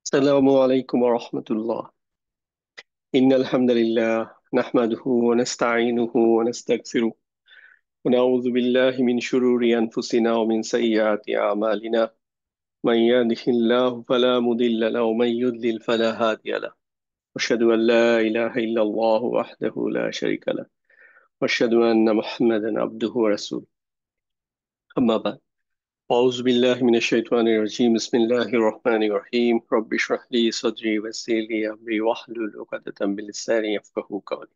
السلام عليكم ورحمة الله. إن الحمد لله نحمده ونستعينه ونستغفره ونعوذ بالله من شرور أنفسنا ومن سيئات أعمالنا. من يهده الله فلا مضل له ومن يضلل فلا هادي له. أشهد أن لا إله إلا الله وحده لا شريك له وأشهد أن محمدا عبده ورسوله. أما بعد، أعوذ بالله من الشيطان الرجيم. بسم الله الرحمن الرحيم. رب اشرح لي صدري ويسر لي أمري واحلل عقدة من لساني يفقهوا قولي.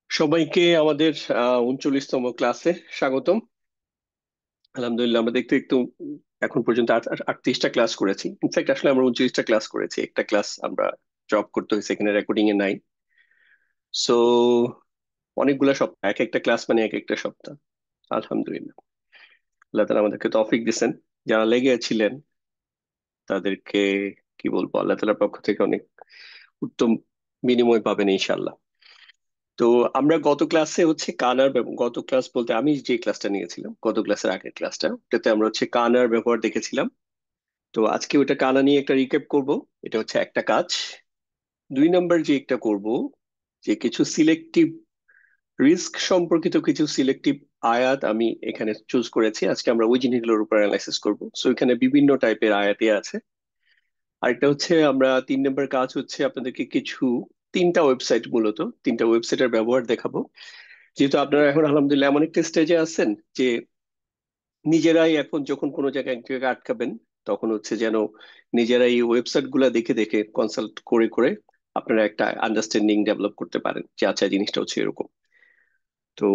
সবাইকে আমাদের 39তম ক্লাসে স্বাগতম। আলহামদুলিল্লাহ, আমরা দেখতে একটু এখন পর্যন্ত 38টা ক্লাস করেছি। ইনফ্যাক্ট আসলে আমরা 39টা ক্লাস করেছি, একটা ক্লাস আমরা ড্রপ করতে হয়েছে, এখানে রেকর্ডিং এ নাই। সো অনেকগুলা সপ্তাহ, এক একটা ক্লাস মানে এক একটা সপ্তাহ। আলহামদুলিল্লাহ, আল্লাহ তাআলা আমাদেরকে তৌফিক দিয়েছেন। যারা লেগে ছিলেন তাদেরকে কি বলবো, আল্লাহ তাআলার পক্ষ থেকে অনেক উত্তম বিনিময় পাবেন ইনশাল্লাহ। তো আমরা গত ক্লাসে গত ক্লাস বলতে আমি যে ক্লাসটা নিয়েছিলাম, গত ক্লাসের আগের ক্লাসটা, ওটাতে আমরা কানার ব্যবহার দেখেছিলাম। তো আজকে ওটা কানা নিয়ে একটা রিক্যাপ করব। এটা হচ্ছে একটা কাজ। 2 নাম্বার যে একটা করব, যে কিছু সিলেক্টিভ রিস্ক সম্পর্কিত কিছু সিলেক্টিভ আয়াত আমি এখানে চুজ করেছি। আজকে আমরা ওই জিনিসগুলোর উপর অ্যানালাইসিস করব। সো এখানে বিভিন্ন টাইপের আয়াতই আছে। আরেকটা হচ্ছে, আমরা 3 নাম্বার কাজ হচ্ছে আপনাদেরকে কিছু তিনটা ওয়েবসাইট, মূলত তিনটা ওয়েবসাইটের ব্যবহার দেখাবো। যেহেতু আপনারা এখন আলহামদুলিল্লাহ এমন একটা স্টেজে আছেন যে নিজেরাই এখন যখন কোনো জায়গায় এক জায়গায় আটকাবেন, তখন হচ্ছে যেন নিজেরাই ওয়েবসাইট গুলা দেখে দেখে কনসাল্ট করে করে আপনারা একটা আন্ডারস্ট্যান্ডিং ডেভেলপ করতে পারেন যে আচ্ছা জিনিসটা হচ্ছে এরকম। তো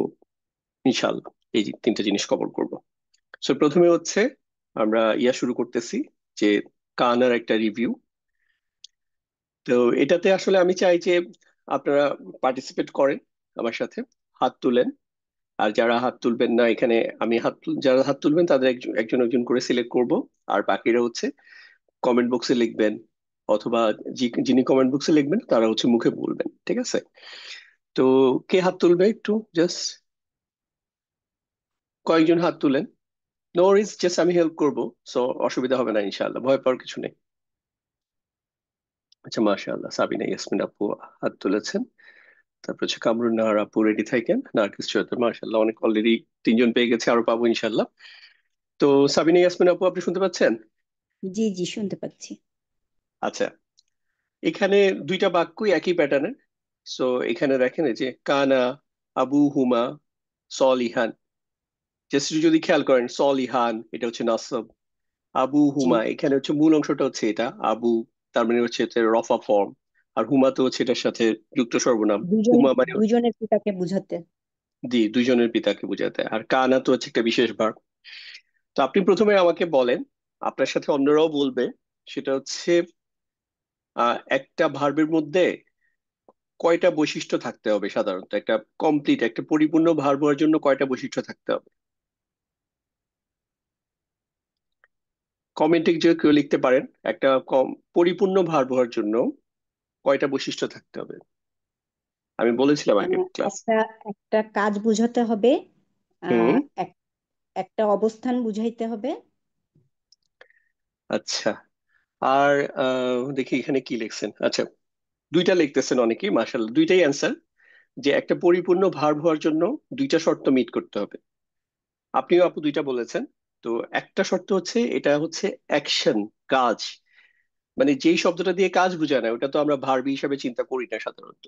ইনশাল্লাহ এই তিনটা জিনিস কভার করব। সো প্রথমে হচ্ছে আমরা শুরু করতেছি, যে কানার একটা রিভিউ। তো এটাতে আসলে আমি চাই যে আপনারা পার্টিসিপেট করেন আমার সাথে, হাত তুলেন। আর যারা হাত তুলবেন না, এখানে আমি যারা হাত তুলবেন তাদের একজন একজন একজন করে সিলেক্ট করব। আর বাকিরা হচ্ছে কমেন্ট বক্সে লিখবেন, অথবা যিনি কমেন্ট বক্সে লিখবেন তারা হচ্ছে মুখে বলবেন, ঠিক আছে? তো কে হাত তুলবে একটু জাস্ট কয়েকজন হাত তুলেন। নো ওয়ারিজ, জাস্ট আমি হেল্প করব। সো অসুবিধা হবে না ইনশাআল্লাহ, ভয় পাওয়ার কিছু নেই। আচ্ছা, মাশাআল্লাহ, সাবিনা ইয়াসমিন আপু হাত তুলেছেন। তারপর হচ্ছে কামরুন নাহার আপু রেডি থাকেন, নার্গিস চৌধুরী, মাশাআল্লাহ, অনেক অলরেডি 3জন পেয়ে গেছে, আরো পাবো ইনশাআল্লাহ। তো সাবিনা ইয়াসমিন আপু, আপনি শুনতে পাচ্ছেন? জি জি, শুনতে পাচ্ছি। আচ্ছা, এখানে দুইটা বাক্যই একই প্যাটার্নের। সো এখানে দেখেন, এই যে কানা আবু হুমা সলিহান, জাস্ট যদি খেয়াল করেন, সলিহান এটা হচ্ছে নাসব, আবু জি, হুমা এখানে হচ্ছে মূল অংশটা হচ্ছে এটা আবু, তার মানে হচ্ছে এতে রফা ফর্ম। আর হুমা তো হচ্ছে এটার সাথে যুক্ত সর্বনাম। দুজন হুমা মানে দুজনের পিতাকে বুঝাতে। দুইজনের পিতাকে বোঝাতে। আর কানা তো হচ্ছে একটা বিশেষ ভার্ব। তো আপনি প্রথমে আমাকে বলেন, আপনার সাথে অন্যরাও বলবে, সেটা হচ্ছে একটা ভার্বের মধ্যে কয়টা বৈশিষ্ট্য থাকতে হবে সাধারণত, একটা কমপ্লিট একটা পরিপূর্ণ ভার্ব হওয়ার জন্য কয়টা বৈশিষ্ট্য থাকতে হবে? কমেন্টে যে কেউ লিখতে পারেন, একটা পরিপূর্ণ ভার্ব হওয়ার জন্য কয়টা বৈশিষ্ট্য থাকতে হবে। আমি বলেছিলাম আগের ক্লাস। একটা একটা কাজ বুঝাতে হবে। হুম। আহ এক- একটা অবস্থান বুঝাইতে হবে। আচ্ছা, আর দেখি এখানে কি লিখছেন। আচ্ছা, দুইটা লিখতেছেন অনেকেই, মাশাআল্লাহ, দুইটাই অ্যান্সার। যে একটা পরিপূর্ণ ভার্ব হওয়ার জন্য দুইটা শর্ত মিট করতে হবে। আপনিও আপু দুইটা বলেছেন। তো একটা শর্ত হচ্ছে, এটা হচ্ছে অ্যাকশন, কাজ। মানে যেই শব্দটা দিয়ে কাজ বোঝায় না, ওটা তো আমরা ভার্ব হিসাবে চিন্তা করি না সাধারণত।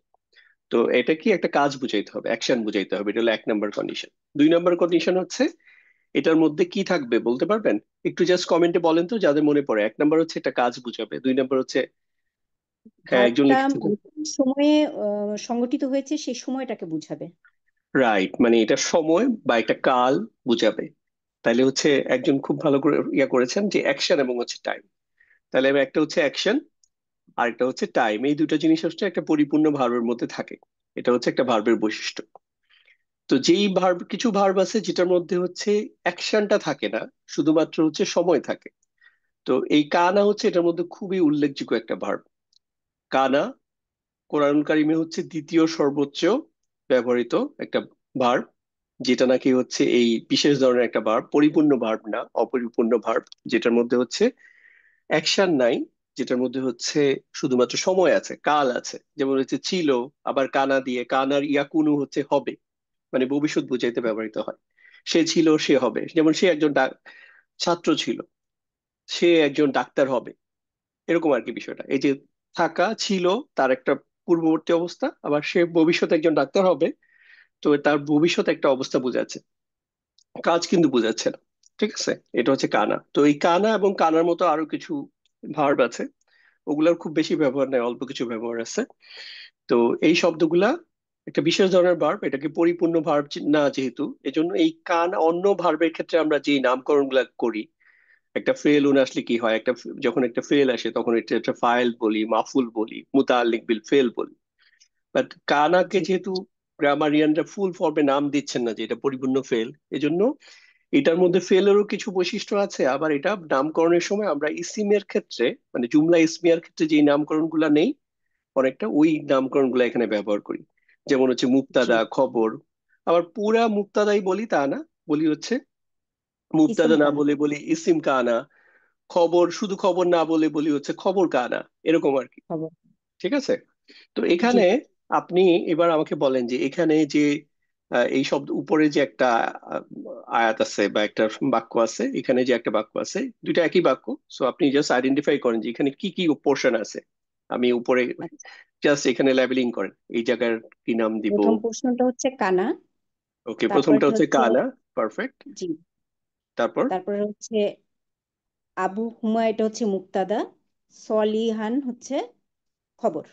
তো এটা কি একটা কাজ বুঝাইতে হবে, অ্যাকশন বুঝাইতে হবে, এটা হলো 1 নাম্বার কন্ডিশন। 2 নাম্বার কন্ডিশন হচ্ছে, এটার মধ্যে কি থাকবে বলতে পারবেন? একটু জাস্ট কমেন্টে বলেন তো যাদের মনে পড়ে। 1 নাম্বার হচ্ছে একটা কাজ বুঝাবে, 2 নাম্বার হচ্ছে, হ্যাঁ একজন ভার্বটা লিখেছে তো। কোন সময়ে সংগঠিত হয়েছে সেই সময়টাকে বুঝাবে। রাইট, মানে এটা সময় বা একটা কাল বুঝাবে। তাহলে হচ্ছে একজন খুব ভালো করে করেছেন, যে অ্যাকশন এবং হচ্ছে টাইম। তাহলে আমি একটা হচ্ছে অ্যাকশন, আর একটা হচ্ছে টাইম, এই দুটো জিনিস হচ্ছে একটা পরিপূর্ণ ভার্বের মধ্যে থাকে। এটা হচ্ছে একটা ভার্বের বৈশিষ্ট্য। তো যেই ভার্ব, কিছু ভার্ব আছে যেটার মধ্যে হচ্ছে অ্যাকশনটা থাকে না, শুধুমাত্র হচ্ছে সময় থাকে। তো এই কানা হচ্ছে এটার মধ্যে খুবই উল্লেখযোগ্য একটা ভার্ব। কানা কোরআন কারিমে হচ্ছে দ্বিতীয় সর্বোচ্চ ব্যবহৃত একটা ভার্ব, যেটা নাকি হচ্ছে এই বিশেষ ধরনের একটা ভার্ব, পরিপূর্ণ ভার্ব না, অপরিপূর্ণ ভার্ব, যেটার মধ্যে হচ্ছে অ্যাকশন নাই, যেটার মধ্যে হচ্ছে শুধুমাত্র সময় আছে, কাল আছে। যেমন হচ্ছে ছিল, আবার কানা দিয়ে, কানার ইয়াকুনু হচ্ছে হবে, মানে ভবিষ্যৎ বুঝাইতে ব্যবহৃত হয়। সে ছিল, সে হবে। যেমন সে একজন ছাত্র ছিল, সে একজন ডাক্তার হবে, এরকম আর কি বিষয়টা। এই যে থাকা ছিল, তার একটা পূর্ববর্তী অবস্থা, আবার সে ভবিষ্যতে একজন ডাক্তার হবে, তো তার ভবিষ্যৎ একটা অবস্থা বোঝাচ্ছে, কাজ কিন্তু বোঝাচ্ছে না। ঠিক আছে, এটা হচ্ছে কানা। তো এই কানা এবং কানার মতো আরো কিছু ভার্ব আছে, ওগুলোর খুব বেশি ব্যবহার নেই, অল্প কিছু ব্যবহার আছে। তো এই শব্দগুলা একটা বিশেষ ধরনের ভার্ব, এটাকে পরিপূর্ণ ভার্ব না যেহেতু, এজন্য এই কান অন্য ভার্বের ক্ষেত্রে আমরা যে নামকরণ গুলা করি, একটা ফেল উন আসলে কি হয়, যখন একটা ফেল আসে তখন এটা একটা ফাইল বলি, মাফুল বলি, মুতাআল্লিক বিল ফেল বলি। বাট কানাকে জি। যেহেতু গ্রামারিয়ানরা ফুল ফর্মে নাম দিচ্ছেন না যে এটা পরিপূর্ণ ফেল, এজন্য এটার মধ্যে ফেলেরও কিছু বৈশিষ্ট্য আছে। আবার এটা নামকরণের সময় আমরা ইসিমের ক্ষেত্রে, মানে জুমলা ইসমিয়ার ক্ষেত্রে যে নামকরণ গুলা নেই, অনেকটা ওই নামকরণ গুলা এখানে ব্যবহার করি। যেমন হচ্ছে জি। মুক্তাদা, খবর। আবার পুরা মুক্তাদাই বলি তা না, বলি হচ্ছে ইসম মুক্তাদা না কানা। বলে বলি ইসিম কানা। খবর, শুধু খবর না বলে বলি হচ্ছে খবর কানা, এরকম আর কি। খবর। ঠিক আছে। তো জি। এখানে আপনি এবার আমাকে বলেন যে এখানে যে এই শব্দ উপরে যে একটা আহ, আয়াত আছে বা একটা বাক্য আছে, এখানে যে একটা বাক্য আছে, দুইটা একই বাক্য। সো আপনি জাস্ট আইডেন্টিফাই করেন যে এখানে কি কি পোর্শন আছে। আমি উপরে আচ্ছা। জাস্ট এখানে লেবেলিং করেন, এই জায়গার কি নাম দিব। প্রথম প্রশ্নটা হচ্ছে কানা। ওকে, প্রথমটা তারপরটা হচ্ছে হচ্ছে কানা। পারফেক্ট। জি। তারপর তারপরে হচ্ছে আবু হুমা, এটা হচ্ছে মুক্তাদা। সলিহান হচ্ছে খবর।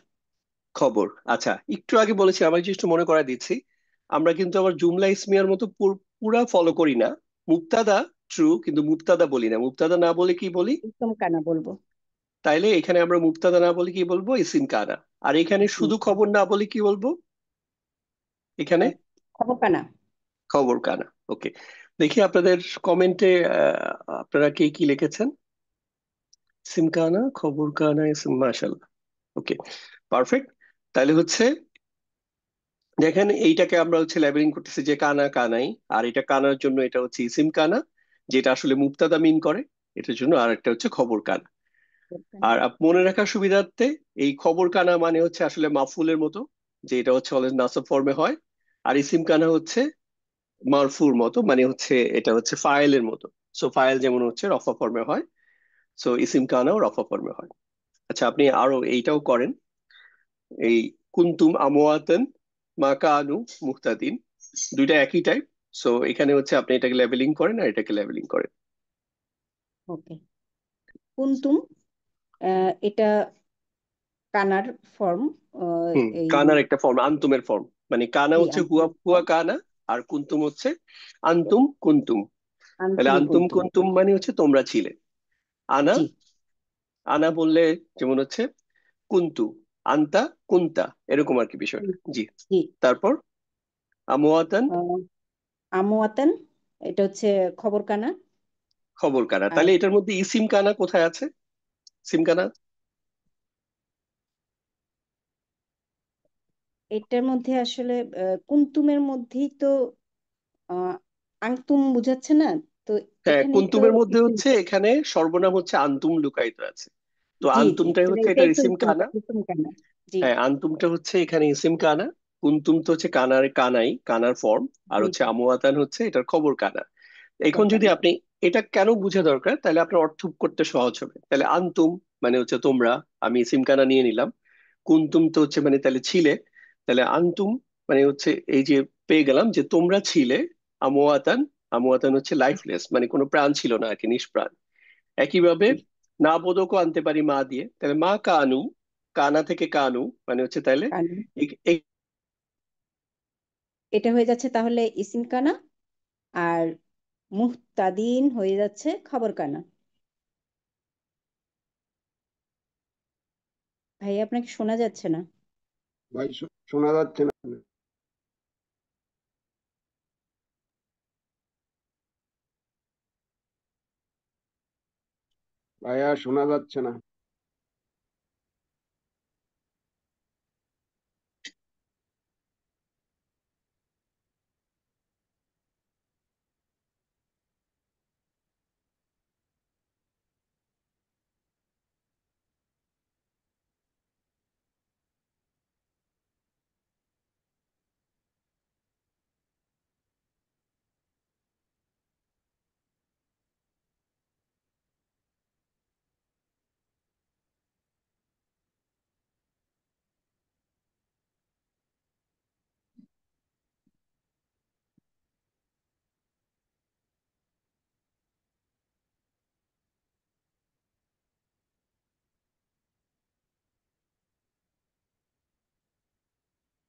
খবর। আচ্ছা, একটু আগে বলেছি, আমার just একটু মনে করায় দিচ্ছি, আমরা কিন্তু আবার জুমলা ইসমিয়ার মতো পুরা ফলো করি না। মুবতাদা ট্রু, কিন্তু মুবতাদা বলি না, মুবতাদা না বলে কি বলি? ইসম কানা বলবো। তাইলে এখানে আমরা মুবতাদা না বলে কি বলবো? ইসিম কানা। আর এখানে ইসম শুধু কানা। খবর না বলে কি বলবো? এখানে আহ, খবর কানা। খবর কানা। ওকে, দেখি আপনাদের কমেন্টে আপনারা কে কি লিখেছেন। ইসিম কানা, খবর কানা, ইসিম, মাশাআল্লাহ। ওকে, পারফেক্ট। তাহলে হচ্ছে দেখেন, এইটাকে আমরা হচ্ছে লেবেলিং করতেছি যে কানা, কানাই। আর এটা কানার জন্য এটা হচ্ছে ইসিম কানা, যেটা আসলে মুবতাদা মিন করে, এটার জন্য। আর একটা হচ্ছে খবর কানা। খবর কানা। আর মনে রাখার সুবিধার্থে, এই খবর কানা মানে হচ্ছে আসলে মাফুলের মতো, যে এটা হচ্ছে অলওয়েজ নাসব ফর্মে হয়। আর ইসিম কানা হচ্ছে মারফুর মতো, মানে হচ্ছে এটা হচ্ছে ফাইলের মতো। সো ফাইল যেমন হচ্ছে রফা ফর্মে হয়, সো ইসিম কানাও রফা ফর্মে হয়। আচ্ছা, আপনি আরো এইটাও করেন, এই কুনতুম আমওয়াতান মা কানু মুহতাদিন, দুইটা একই টাইপ। সো এখানে হচ্ছে আপনি এটাকে লেবেলিং করেন আর এটাকে লেবেলিং করেন। ওকে। কুনতুম, এটা কানার ফর্ম। হুম, এই কানার একটা ফর্ম, আন্তুমের ফর্ম। মানে কানা জি, হচ্ছে হুয়া আনতুম হুয়া ফর্ম। কানা, আর কুন্তুম হচ্ছে আন্তুম কুন্তুম। তাহলে আনতুম আন্তুম কুনতুম। কুন্তুম মানে হচ্ছে তোমরা ছিলে। আনা, জি। আনা বললে যেমন হচ্ছে কুন্তু, আন্তা কুন্তা, এরকম আর কি বিষয়টা। জি। জি। তারপর আমওয়াতান, আহ, আমওয়াতান, এটা হচ্ছে খবর কানা। খবর কানা। আর তাহলে এটার মধ্যে ইসিম কানা কোথায় আছে? সিম কানা। এটার মধ্যে আসলে কুনতুমের মধ্যেই তো আহ, আংতুম বুঝাচ্ছে না তো। হ্যাঁ, এখানেই তো কুন্তুমের মধ্যে ইসিম। হচ্ছে এখানে সর্বনাম হচ্ছে আন্তুম লুকায়িত আছে। তো জি, জি, আন্তুমটাই তাহলে হচ্ছে এটা এটাই তো ইসিম ইসিম, কানা। ইসিম কানা। জি। হ্যাঁ, আন্তুমটা হচ্ছে এখানে ইসিম কানা। কুন্তুম তো হচ্ছে কানার, কানাই, কানার ফর্ম। আর জি, হচ্ছে জি। আমুয়াতান হচ্ছে এটার খবর কানা। খবর এখন যদি কানা। আপনি এটা কেন বুঝা দরকার, তাহলে আপনার অর্থ করতে সহজ হবে। তাহলে আন্তুম মানে হচ্ছে তোমরা, আমি ইসিম কানা নিয়ে নিলাম। কুন্তুম তো হচ্ছে মানে তাহলে ছিলে। তাহলে আন্তুম মানে হচ্ছে এই যে পেয়ে গেলাম যে তোমরা ছিলে। আমুয়াতান, আমুয়াতান হচ্ছে লাইফলেস, মানে কোনো প্রাণ ছিল না আর কি, নিষ্প্রাণ। একইভাবে জি। না বোধকও আনতে পারি মা দিয়ে, তাহলে মা কানু, কানা থেকে কানু মানে হচ্ছে তাহলে কানা। এই এটা হয়ে যাচ্ছে তাহলে ইসিম কানা। আর মুহতাদিন হয়ে যাচ্ছে খবর কানা। ভাই, আপনাকে শোনা যাচ্ছে না। ভাই শোনা যাচ্ছে না। ভাইয়া শোনা যাচ্ছে না।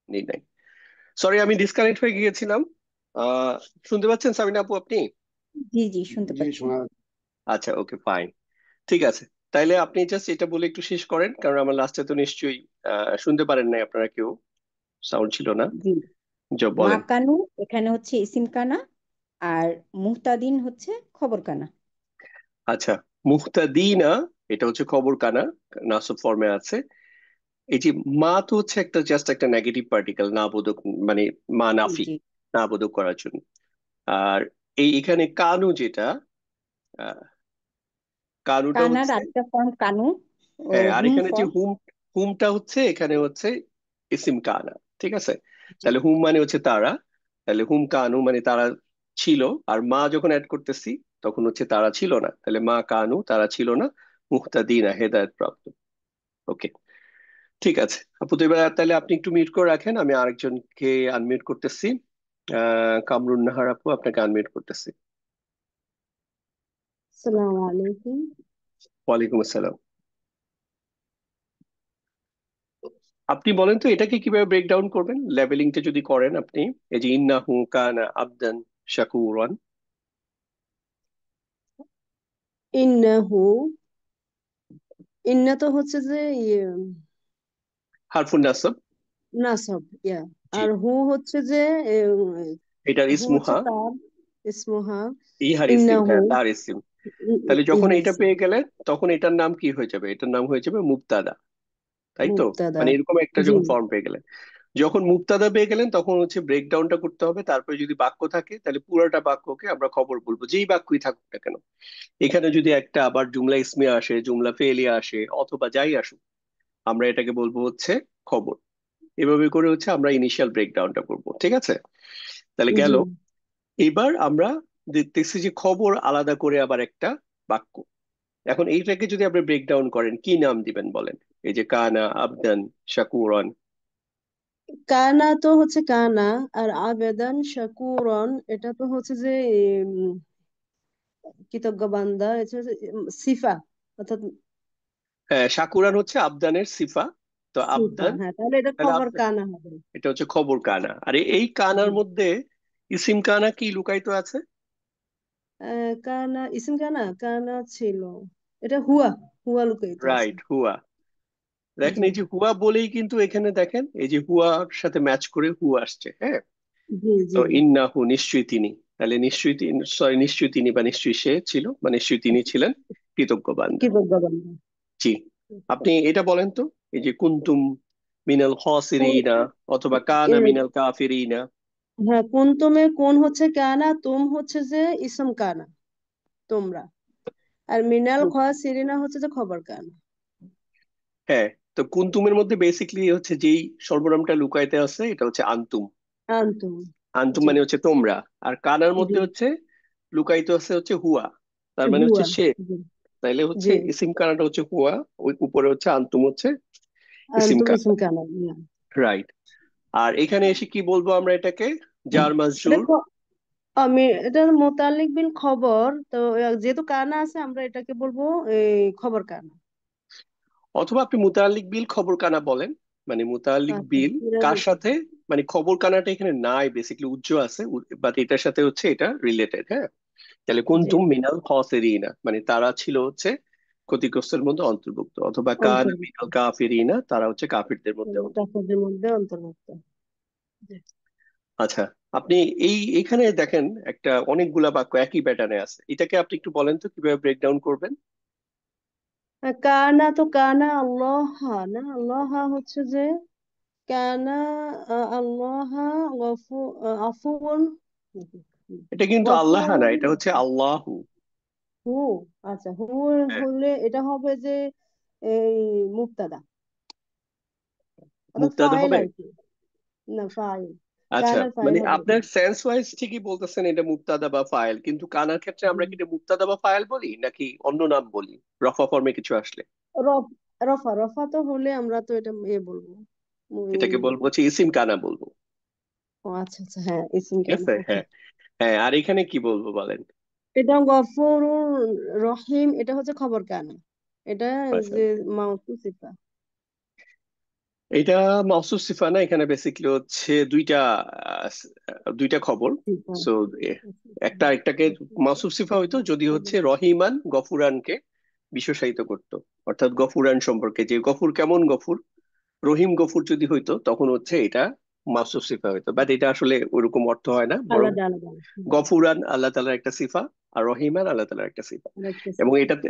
নেই নাই। সরি, আমি ডিসকানেক্ট হয়ে গিয়েছিলাম। আহ শুনতে পাচ্ছেন সাবিনা আপু আপনি? জি জি, শুনতে জি, পাচ্ছি। শোনা আচ্ছা, ওকে, ফাইন। ঠিক আছে, তাইলে আপনি জাস্ট এটা বলে একটু শেষ করেন, কারণ আমার লাস্টে তো নিশ্চয়ই শুনতে পারেন নাই আপনারা কেউ, সাউন্ড ছিল না। জি, বলেন। মাকানু এখানে হচ্ছে ইসিম কানা, আর মুহতাদিন হচ্ছে খবর কানা। আচ্ছা, মুহতাদিনা এটা হচ্ছে খবর কানা, নাসব ফর্মে আছে। এই যে মা তো হচ্ছে একটা জাস্ট একটা নেগেটিভ পার্টিকেল, না বোধক, মানে মা জি নাফি, জি। না বোধক করার জন্য। আর এখানে কানু যেটা, আহ, কানুটা কানার হচ্ছে, আরেকটা ফর্ম কানু, ও হ্যাঁ, আর হুম এখানে যে ফর্ম। হুম, হুমটা হচ্ছে এখানে হচ্ছে ইসিম কানা। ঠিক আছে, জি তাহলে হুম মানে হচ্ছে তারা, তাহলে হুম কানু মানে তারা ছিল। আর মা যখন অ্যাড করতেছি তখন হচ্ছে তারা ছিল না, তাহলে মা কানু তারা ছিল না, মুহতাদিনা হেদায়েত প্রাপ্ত। ওকে, ঠিক আছে আপু, তো এবার তাহলে আপনি একটু মিউট করে রাখেন, আমি আরেকজনকে আনমিউট করতেছি। কামরুন নাহার আপু, আপনাকে আনমিউট করতেছি। আসসালামু আলাইকুম। ওয়ালাইকুম আসসালাম। আপনি বলেন তো এটাকে কিভাবে ব্রেক ডাউন করবেন, লেভেলিংটা যদি করেন আপনি। এই যে ইন্নাহু কানা আবদান শাকুরান। ইন্নাহু, ইন্না তো হচ্ছে যে হারফুন নাসব। নাসব, ইয়া। জি, আর হু হচ্ছে যে এটার হু হচ্ছে ইসমুহা, তার, ইসমুহা। ইহার ইসিম, ইন্নাহু হ্যাঁ তার ইসিম। তাহলে যখন এটা ইহারিসি, পেয়ে গেলেন তখন এটার নাম কি হয়ে যাবে? এটার নাম হয়ে যাবে মুবতাদা, তাই তো? মুবতাদা। মানে এরকম একটা জি। যখন ফর্ম পেয়ে গেলেন, যখন মুবতাদা পেয়ে গেলেন তখন হচ্ছে ব্রেকডাউনটা করতে হবে। তারপরে যদি বাক্য থাকে তাহলে পুরোটা বাক্যকে আমরা খবর বলবো, যেই বাক্যই থাকুক না কেন। এখানে যদি একটা আবার জুমলা ইসমিয়া আসে, জুমলা ফেলিয়া আসে, অথবা যাই আসুক, আমরা এটাকে বলবো হচ্ছে খবর। এভাবে করে হচ্ছে আমরা ইনিশিয়াল ব্রেকডাউনটা করবো, ঠিক আছে? তাহলে গেল। জি। এবার আমরা দেখতেছি যে খবর আলাদা করে আবার একটা বাক্য। এখন এইটাকে যদি আপনি ব্রেকডাউন করেন, কি নাম দিবেন বলেন? এই যে কানা আবদান শাকুরন। কানা তো হচ্ছে কানা, আর আবেদান শাকুরন এটা তো হচ্ছে যে উম, কৃতজ্ঞ বান্দা, এটা হচ্ছে সিফা, অর্থাৎ হ্যাঁ, শাকুরান হচ্ছে আবদানের সিফা। তো সিফা। আবদান, হ্যাঁ, তাহলে এটা তাহলে খবর আবদান, কানা হবে। এটা হচ্ছে খবর কানা। আর এই জি। কানার মধ্যে ইসিম কানা কি লুকায়িত আছে? কানা, ইসিম কানা, কানা ছিল, এটা হুয়া, হুয়া লুকায়িত আছে। রাইট, হুয়া। দেখেন জি এই যে হুয়া বলেই কিন্তু এখানে দেখেন এই যে হুয়ার সাথে ম্যাচ করে হু আসছে, হ্যাঁ। জি তো জি। ইন্নাহু নিশ্চয়ই তিনি, তাহলে নিশ্চয়ই তিনি, সরি নিশ্চয়ই তিনি বা নিশ্চয়ই সে ছিল, মানে নিশ্চয়ই তিনি ছিলেন কৃতজ্ঞ বান্দা। কৃতজ্ঞ বান্দা। জি। আপনি এটা বলেন তো, এই যে কুনতুম মিনাল কোন খাসিরিনা, অথবা কানা এ- মিনাল কাফিরিনা। হ্যাঁ, কোন তুমি, কোন হচ্ছে কানা, তুম হচ্ছে যে ইসম কানা, তোমরা। আর মিনাল খোয়া সিরিনা হচ্ছে যে খবর কানা। হ্যাঁ, তো কুনতুমের মধ্যে বেসিকলি হচ্ছে যেই সর্বনামটা লুকাইতে আছে এটা হচ্ছে আন্তুম। আনতুম। আন্তুম জি মানে হচ্ছে তোমরা। আর কানার জি। মধ্যে হচ্ছে লুকাইতে আছে হচ্ছে হুয়া, তার মানে হচ্ছে হুয়া। সে। জি তাইলে হচ্ছে জি। ইসিম কানাটা হচ্ছে হুয়া, ওই উপরে হচ্ছে আন্তুম হচ্ছে ইসিম আনতুম কানা। ইসম কানা, ইয়া। রাইট। আর এখানে এসে কি বলবো আমরা এটাকে? জার এটা মাজরুর। আমি এটা মোতালিক বিল খবর তো, যেহেতু কানা আছে আমরা এটাকে বলবো এই খবর কানা। অথবা আপনি মুতাল্লিক বিল খবর কানা বলেন। মানে মুতাল্লিক আচ্ছা, বিল কার সাথে, মানে খবর কানাটা এখানে নাই, বেসিক্যালি উজ্জ আছে, বাট এটার সাথে হচ্ছে এটা রিলেটেড, হ্যাঁ। তাহলে জি। কুনতুম মিনাল খাসিরিনা, মানে তারা ছিল হচ্ছে ক্ষতিগ্রস্তের মধ্যে অন্তর্ভুক্ত, অথবা কানা অন্তর্ভুক্ত, মিনাল কাফিরিনা, তারা হচ্ছে কাফিরদের মধ্যে অন্তর্ভুক্ত। কাফেরদের মধ্যে অন্তর্ভুক্ত। জি। আচ্ছা, আপনি এখানে দেখেন একটা অনেকগুলা বাক্য একই প্যাটার্নে আছে, এটাকে আপনি একটু বলেন তো কিভাবে ব্রেকডাউন করবেন। কানা তো কানা আল্লাহ, না আল্লাহ হচ্ছে যে কানা, আল্লাহ আফুন, এটা কিন্তু আল্লাহ না, গফুর। এটা হচ্ছে আল্লাহু। হু, আচ্ছা, হু হ্যাঁ, হলে এটা হবে যে এই মুক্তাদা, অর্থাৎ মুবতাদা ফাইল হবে। আর কি। না, ফাইল, আচ্ছা, কানার ফাইল মানে হবে এটা। আপনার সেন্স ওয়াইজ ঠিকই বলতেছেন এটা মুবতাদা বা ফাইল, কিন্তু কানার ক্ষেত্রে আমরা হুম। কি এটা মুবতাদা বা ফাইল বলি নাকি অন্য নাম বলি, রফা ফর্মে কিছু আসলে? রফ, রফা, রফা তো হলে আমরা তো এটা বলবো। এটাকে বলবো হচ্ছে ইসিম কানা বলবো। ও আচ্ছা আচ্ছা, হ্যাঁ, ইসিম ঠিক কানা, আছে, ওকে। হ্যাঁ। হ্যাঁ, আর এখানে কি বলবো বলেন? এটা গফুরুর রহিম, এটা হচ্ছে খবর কানা, এটা যে মাশাআল্লাহ। মাউসু সিফা। এটা মাউসুফ সিফা না, এখানে বেসিক্যালি হচ্ছে দুইটা খবর। সিফা সো একটা একটাকে মাউসুফ সিফা হইতো যদি হচ্ছে রহিমান গফুরানকে বিশেষায়িত করতো, অর্থাৎ গফুরান সম্পর্কে, যে গফুর কেমন গফুর, রহিম গফুর যদি হইতো তখন হচ্ছে এটা মাউসুফ সিফা হইতো, বাট এটা আসলে ওরকম অর্থ হয় না, বরং আলাদা আলাদা। গফুরান আল্লাহ তাআলার একটা সিফা আর রহিমান আল্লাহ তাআলার একটা সিফা। আরেকটা এবং সিফা। এটাতে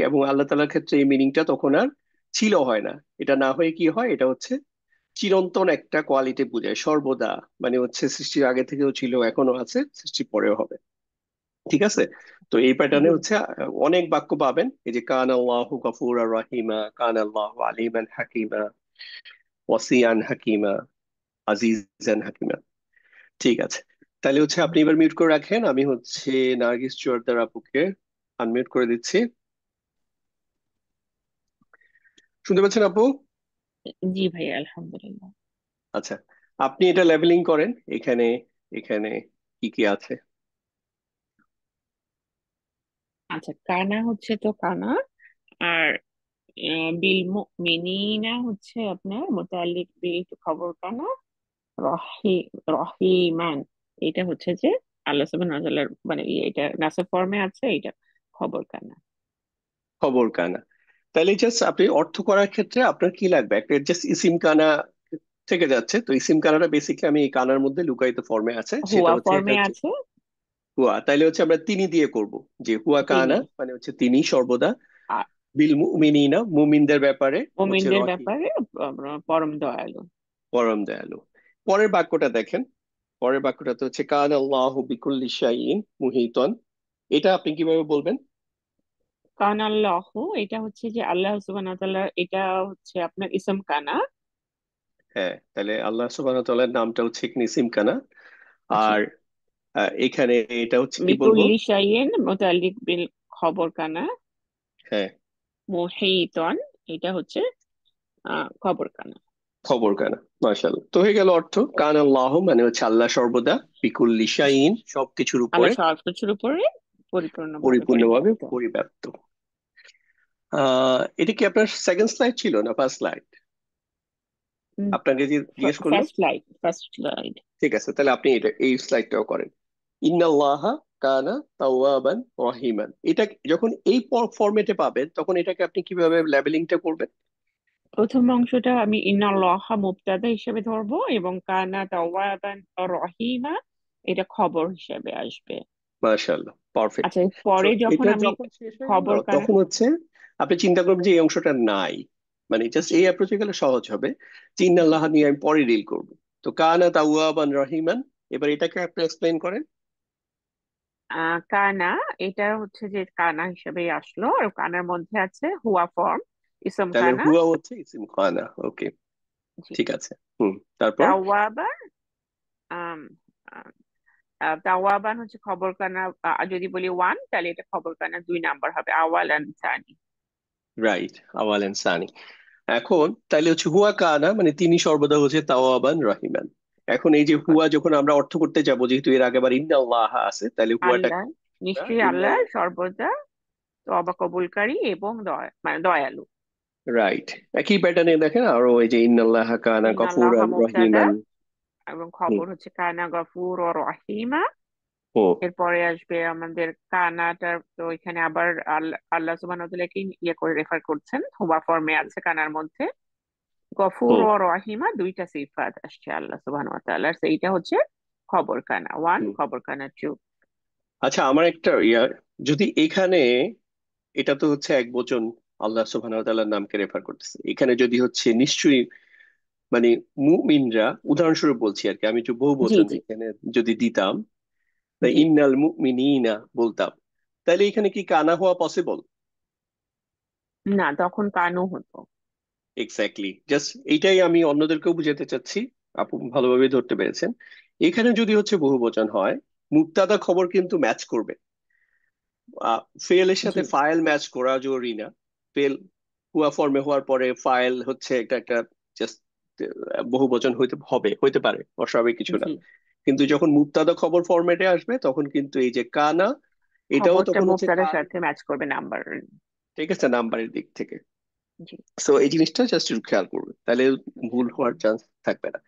এবং আল্লাহ তাআলার ক্ষেত্রে এই মিনিংটা তখন আর ছিল হয় না, এটা না হয়ে কি হয়, এটা হচ্ছে চিরন্তন একটা কোয়ালিটি বোঝায় সর্বদা, মানে হচ্ছে সৃষ্টির আগে থেকেও ছিল, এখনো আছে, সৃষ্টির পরেও হবে। ঠিক আছে? তো এই প্যাটার্নে জি। হচ্ছে অনেক বাক্য পাবেন, এই যে কান আল্লাহু গফুরা রহিমা, কান আল্লাহু আলিমান হাকিমা, ওয়াসিয়ান হাকিমা, আজিজান হাকিমা। ঠিক আছে, তাহলে হচ্ছে আপনি এবার মিউট করে রাখেন, আমি হচ্ছে নার্গিস জোয়ারদার আপুকে আনমিউট করে দিচ্ছি। শুনতে পাচ্ছেন আপু? জি ভাইয়া, আলহামদুলিল্লাহ। আচ্ছা, আপনি এটা লেভেলিং করেন, এখানে এখানে কি কি আছে। আচ্ছা, কানা হচ্ছে তো কানা, আর বিল মুমিনিনা হচ্ছে আপনার মুতাল্লিক বিল খবর কানা। রহি রহিমান, এটা হচ্ছে যে আল্লাহ সুবহানাহু ওয়া তাআলার মানে এটা নাসব ফর্মে আছে, এটা খবর কানা। খবর কানা। তাহলে জাস্ট আপনি অর্থ করার ক্ষেত্রে আপনার কি লাগবে, একটা জাস্ট ইসিম কানা থেকে যাচ্ছে, তো ইসিম কানাটা বেসিক্যালি আমি এই কানার মধ্যে লুকায়িত ফর্মে আছে, সেটা হুয়া হচ্ছে এটা ফর্মে হচ্ছে আছে। হুয়া, তাইলে হচ্ছে আমরা তিনি দিয়ে করব, যে হুয়া কানা তিনি মানে হচ্ছে তিনি সর্বদা, আর বিল মুমিনিনা মুমিনদের ব্যাপারে হচ্ছে মুমিনদের রহিম ব্যাপারে পরম দয়ালু। পরম দয়ালু। পরের বাক্যটা দেখেন, পরের বাক্যটা তো হচ্ছে কান আল্লাহু বিকুল্লি শাইইন মুহিতন, এটা আপনি কিভাবে বলবেন? কান আল্লাহ, এটা হচ্ছে যে আল্লাহ সুবহানাহু ওয়া তাআলা, এটা হচ্ছে আপনার ইসম কানা। হ্যাঁ, তাহলে আল্লাহ সুবহানাহু ওয়া তাআলার নামটা হচ্ছে ইসিম কানা। জি। আর এখানে এটা হচ্ছে কি বলবো? বিকুল্লি শাইইন মুতাল্লিক বিল খবর কানা। হ্যাঁ, মুহিতন, এটা হচ্ছে খবর কানা। খবর কানা। মাশাআল্লাহ, তো হয়ে গেল অর্থ। কান আল্লাহ মানে হচ্ছে আল্লাহ সর্বদা, বিকুল্লি শাইইন সবকিছুর আল্লাহ উপরে, সবকিছুর উপরে পরিপূর্ণভাবে পরিপূর্ণভাবে পরিব্যাপ্ত। পরিব্যাপ্ত। এটা কি আপনার সেকেন্ড স্লাইড ছিল না ফার্স্ট স্লাইড? আপনাকে যে জিজ্ঞেস করলাম। First line. ঠিক আছে, তাহলে আপনি এটা এই স্লাইডটাও করেন। ইন্নাল্লাহা কানা তাওয়াবান রহিমান, এটা যখন এই ফরম্যাটে পাবেন তখন এটাকে আপনি কিভাবে লেবেলিংটা করবেন? প্রথম অংশটা আমি ইন্নাল্লাহা মুবতাদা হিসেবে ধরবো, এবং কানা তাওয়াবান রহিমা এটা খবর হিসেবে আসবে। মাশাআল্লাহ, পারফেক্ট। আচ্ছা, তো পরে যখন এটা আমি যখন শেষ হয়ে গেল, খবর কানা। তখন হচ্ছে আপনি চিন্তা করবেন যে এই অংশটা নাই, মানে জাস্ট জি। এই অ্যাপ্রোচে গেলে সহজ হবে, যে ইন্নাল্লাহ নিয়ে আমি পরে ডিল করব। তো কানা তাওয়াবান রহিমান, এবার এটাকে আপনি এক্সপ্লেইন করেন। কানা, এটা হচ্ছে যে কানা হিসেবে আসলো, আর কানার মধ্যে আছে হুয়া ফর্ম, ইসম তাহলে কানা। হুয়া হচ্ছে ইসিম কানা, ওকে, জি। ঠিক আছে। তারপর তাওয়াবান, আম, আম, তাওয়াবান হচ্ছে খবর কানা। যদি বলি ওয়ান, তাহলে এটা খবর কানা 2 নাম্বার হবে, আওয়াল এন্ড সানি। রাইট, আওয়াল এন্ড সানি। এখন তাইলে হচ্ছে হুয়া কানা মানে তিনি সর্বদা হচ্ছে তাওয়াবান রহিমান। এখন এই যে হুয়া যখন আমরা অর্থ করতে যাব, যেহেতু এর আগে আবার ইন্নাল্লাহ আছে, তাহলে হুয়াটা আল্লাহ, আমরা নিশ্চয়ই আল্লাহ ইন্নাল্লাহ। সর্বদা তওবা কবুলকারী এবং মানে দয়ালু। রাইট, একই প্যাটার্নে দেখেন আরো, ওই যে ইন্নাল্লাহ কানা ইন্নাল্লাহা গফুরান মুবতাদা, রহিমান। এবং হুম খবর হচ্ছে কানা গফুর ও রহিমা। হুম এরপরে আসবে আমাদের কানাটার, তো এখানে আবার আল্লাহ আল্লাহ সুবহানাহু ওয়া তাআলাকে ইয়ে করে রেফার করছেন, হুবা ফর্মে আছে কানার মধ্যে। গফুর হুম ও রহিমা দুইটা সিফাত আসছে আল্লাহ সুবহানাহু ওয়া তাআলার, সেইটা হচ্ছে খবর কানা ওয়ান, হুম। খবর কানা টু। আচ্ছা, আমার একটা যদি এখানে, এটা তো হচ্ছে এক বচন, আল্লাহ সুবহানাহু ওয়া তাআলার নামকে রেফার করতেছে, এখানে যদি হচ্ছে নিশ্চয়ই মানে মুমিনরা, উদাহরণস্বরূপ বলছি আর কি, আমি যে বহু জি বচন জি এখানে যদি দিতাম, তাই জি। ইন্নাল মুমিনিনা বলতাম, তাহলে এখানে কি কানা হওয়া পসিবল? না, তখন কানু হতো। এক্স্যাক্টলি, জাস্ট এইটাই আমি অন্যদেরকেও বুঝাতে চাচ্ছি, আপু ভালোভাবে ধরতে পেরেছেন। এখানে যদি হচ্ছে বহু বচন হয়, মুক্তাদা খবর কিন্তু ম্যাচ করবে, ফেল এর জি সাথে ফাইল ম্যাচ করা জরুরি না। ফেল হুয়া ফর্মে হওয়ার পরে ফাইল হচ্ছে একটা একটা জাস্ট বহু বচন হইতে পারে, অস্বাভাবিক কিছু না। জি। কিন্তু যখন মুক্তাদা খবর ফরম্যাটে আসবে তখন কিন্তু এই যে কানা, এটাও খবরটা তখন হচ্ছে মুবতাদার কান, সাথে ম্যাচ করবে নাম্বার। ঠিক আছে, নাম্বারের দিক থেকে। জি। সো এই জিনিসটা জাস্ট একটু খেয়াল করবে, তাহলে ভুল হওয়ার চান্স থাকবে না।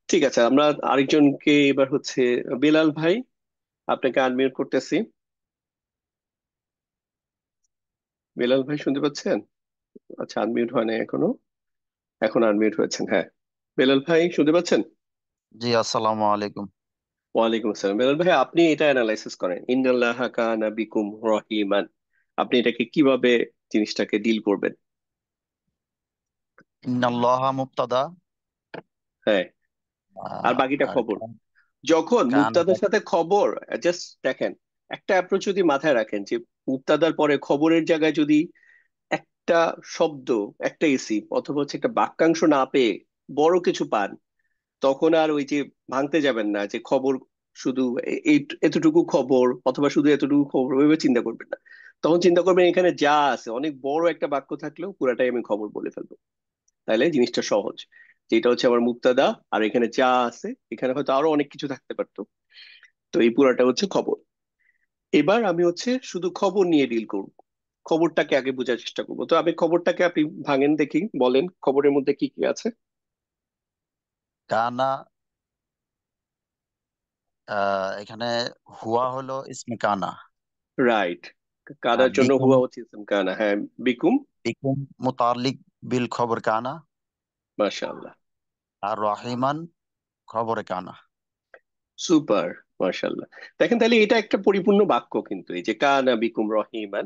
ঠিক আছে, আমরা আরেকজনকে এবার হচ্ছে বেলাল ভাই, আপনাকে আনমিউট করতেছি। বেলাল ভাই শুনতে পাচ্ছেন? আচ্ছা, আনমিউট হয় না এখনো। এখন আনমিউট হয়েছেন, হ্যাঁ। বেলাল ভাই শুনতে পাচ্ছেন? জি, আসসালামু আলাইকুম। ওয়ালাইকুম আসসালাম। বেলাল ভাই, আপনি এটা অ্যানালাইসিস করেন, ইন্নাল্লাহা কানা বিকুম রহিমান, আপনি এটাকে কিভাবে জিনিসটাকে ডিল করবেন? ইন্নাল্লাহা মুবতাদা, হ্যাঁ, আর বাকিটা আর খবর। যখন কান মুবতাদার সাথে খবর, জাস্ট দেখেন, একটা অ্যাপ্রোচ যদি মাথায় রাখেন যে মুবতাদার পরে খবরের জায়গায় যদি একটা শব্দ, একটা ইসিম অথবা হচ্ছে একটা বাক্যাংশ না পেয়ে বড় কিছু পান, তখন আর ওই যে ভাঙতে যাবেন না যে খবর শুধু এতটুকু খবর অথবা শুধু এতটুকু খবর, ওইভাবে চিন্তা করবেন না। তখন চিন্তা করবেন এখানে যা আছে, অনেক বড় একটা বাক্য থাকলেও পুরাটাই আমি খবর বলে ফেলবো। তাহলে জিনিসটা সহজ, যেটা হচ্ছে আমার মুক্তাদা, আর এখানে যা আছে এখানে হয়তো আরো অনেক কিছু থাকতে পারতো। তো এই পুরাটা হচ্ছে খবর। এবার আমি হচ্ছে শুধু খবর নিয়ে ডিল করব, খবরটাকে আগে বোঝার চেষ্টা করবো। তো আমি খবরটাকে, আপনি ভাঙেন দেখি, বলেন খবরের মধ্যে কি কি আছে। কানা, এখানে হুয়া হলো ইসমে কানা। রাইট, কানার জন্য বিকুম, হুয়া হচ্ছে ইসম কানা, হ্যাঁ। বিকুম, বিকুম মুতাল্লিক বিল খবর কানা। মাশাআল্লাহ, আর রহিমান খবরে কানা। সুপার, মাশাআল্লাহ। দেখেন, তাহলে এটা একটা পরিপূর্ণ বাক্য কিন্তু, এই যে কানা বিকুম রহিমান,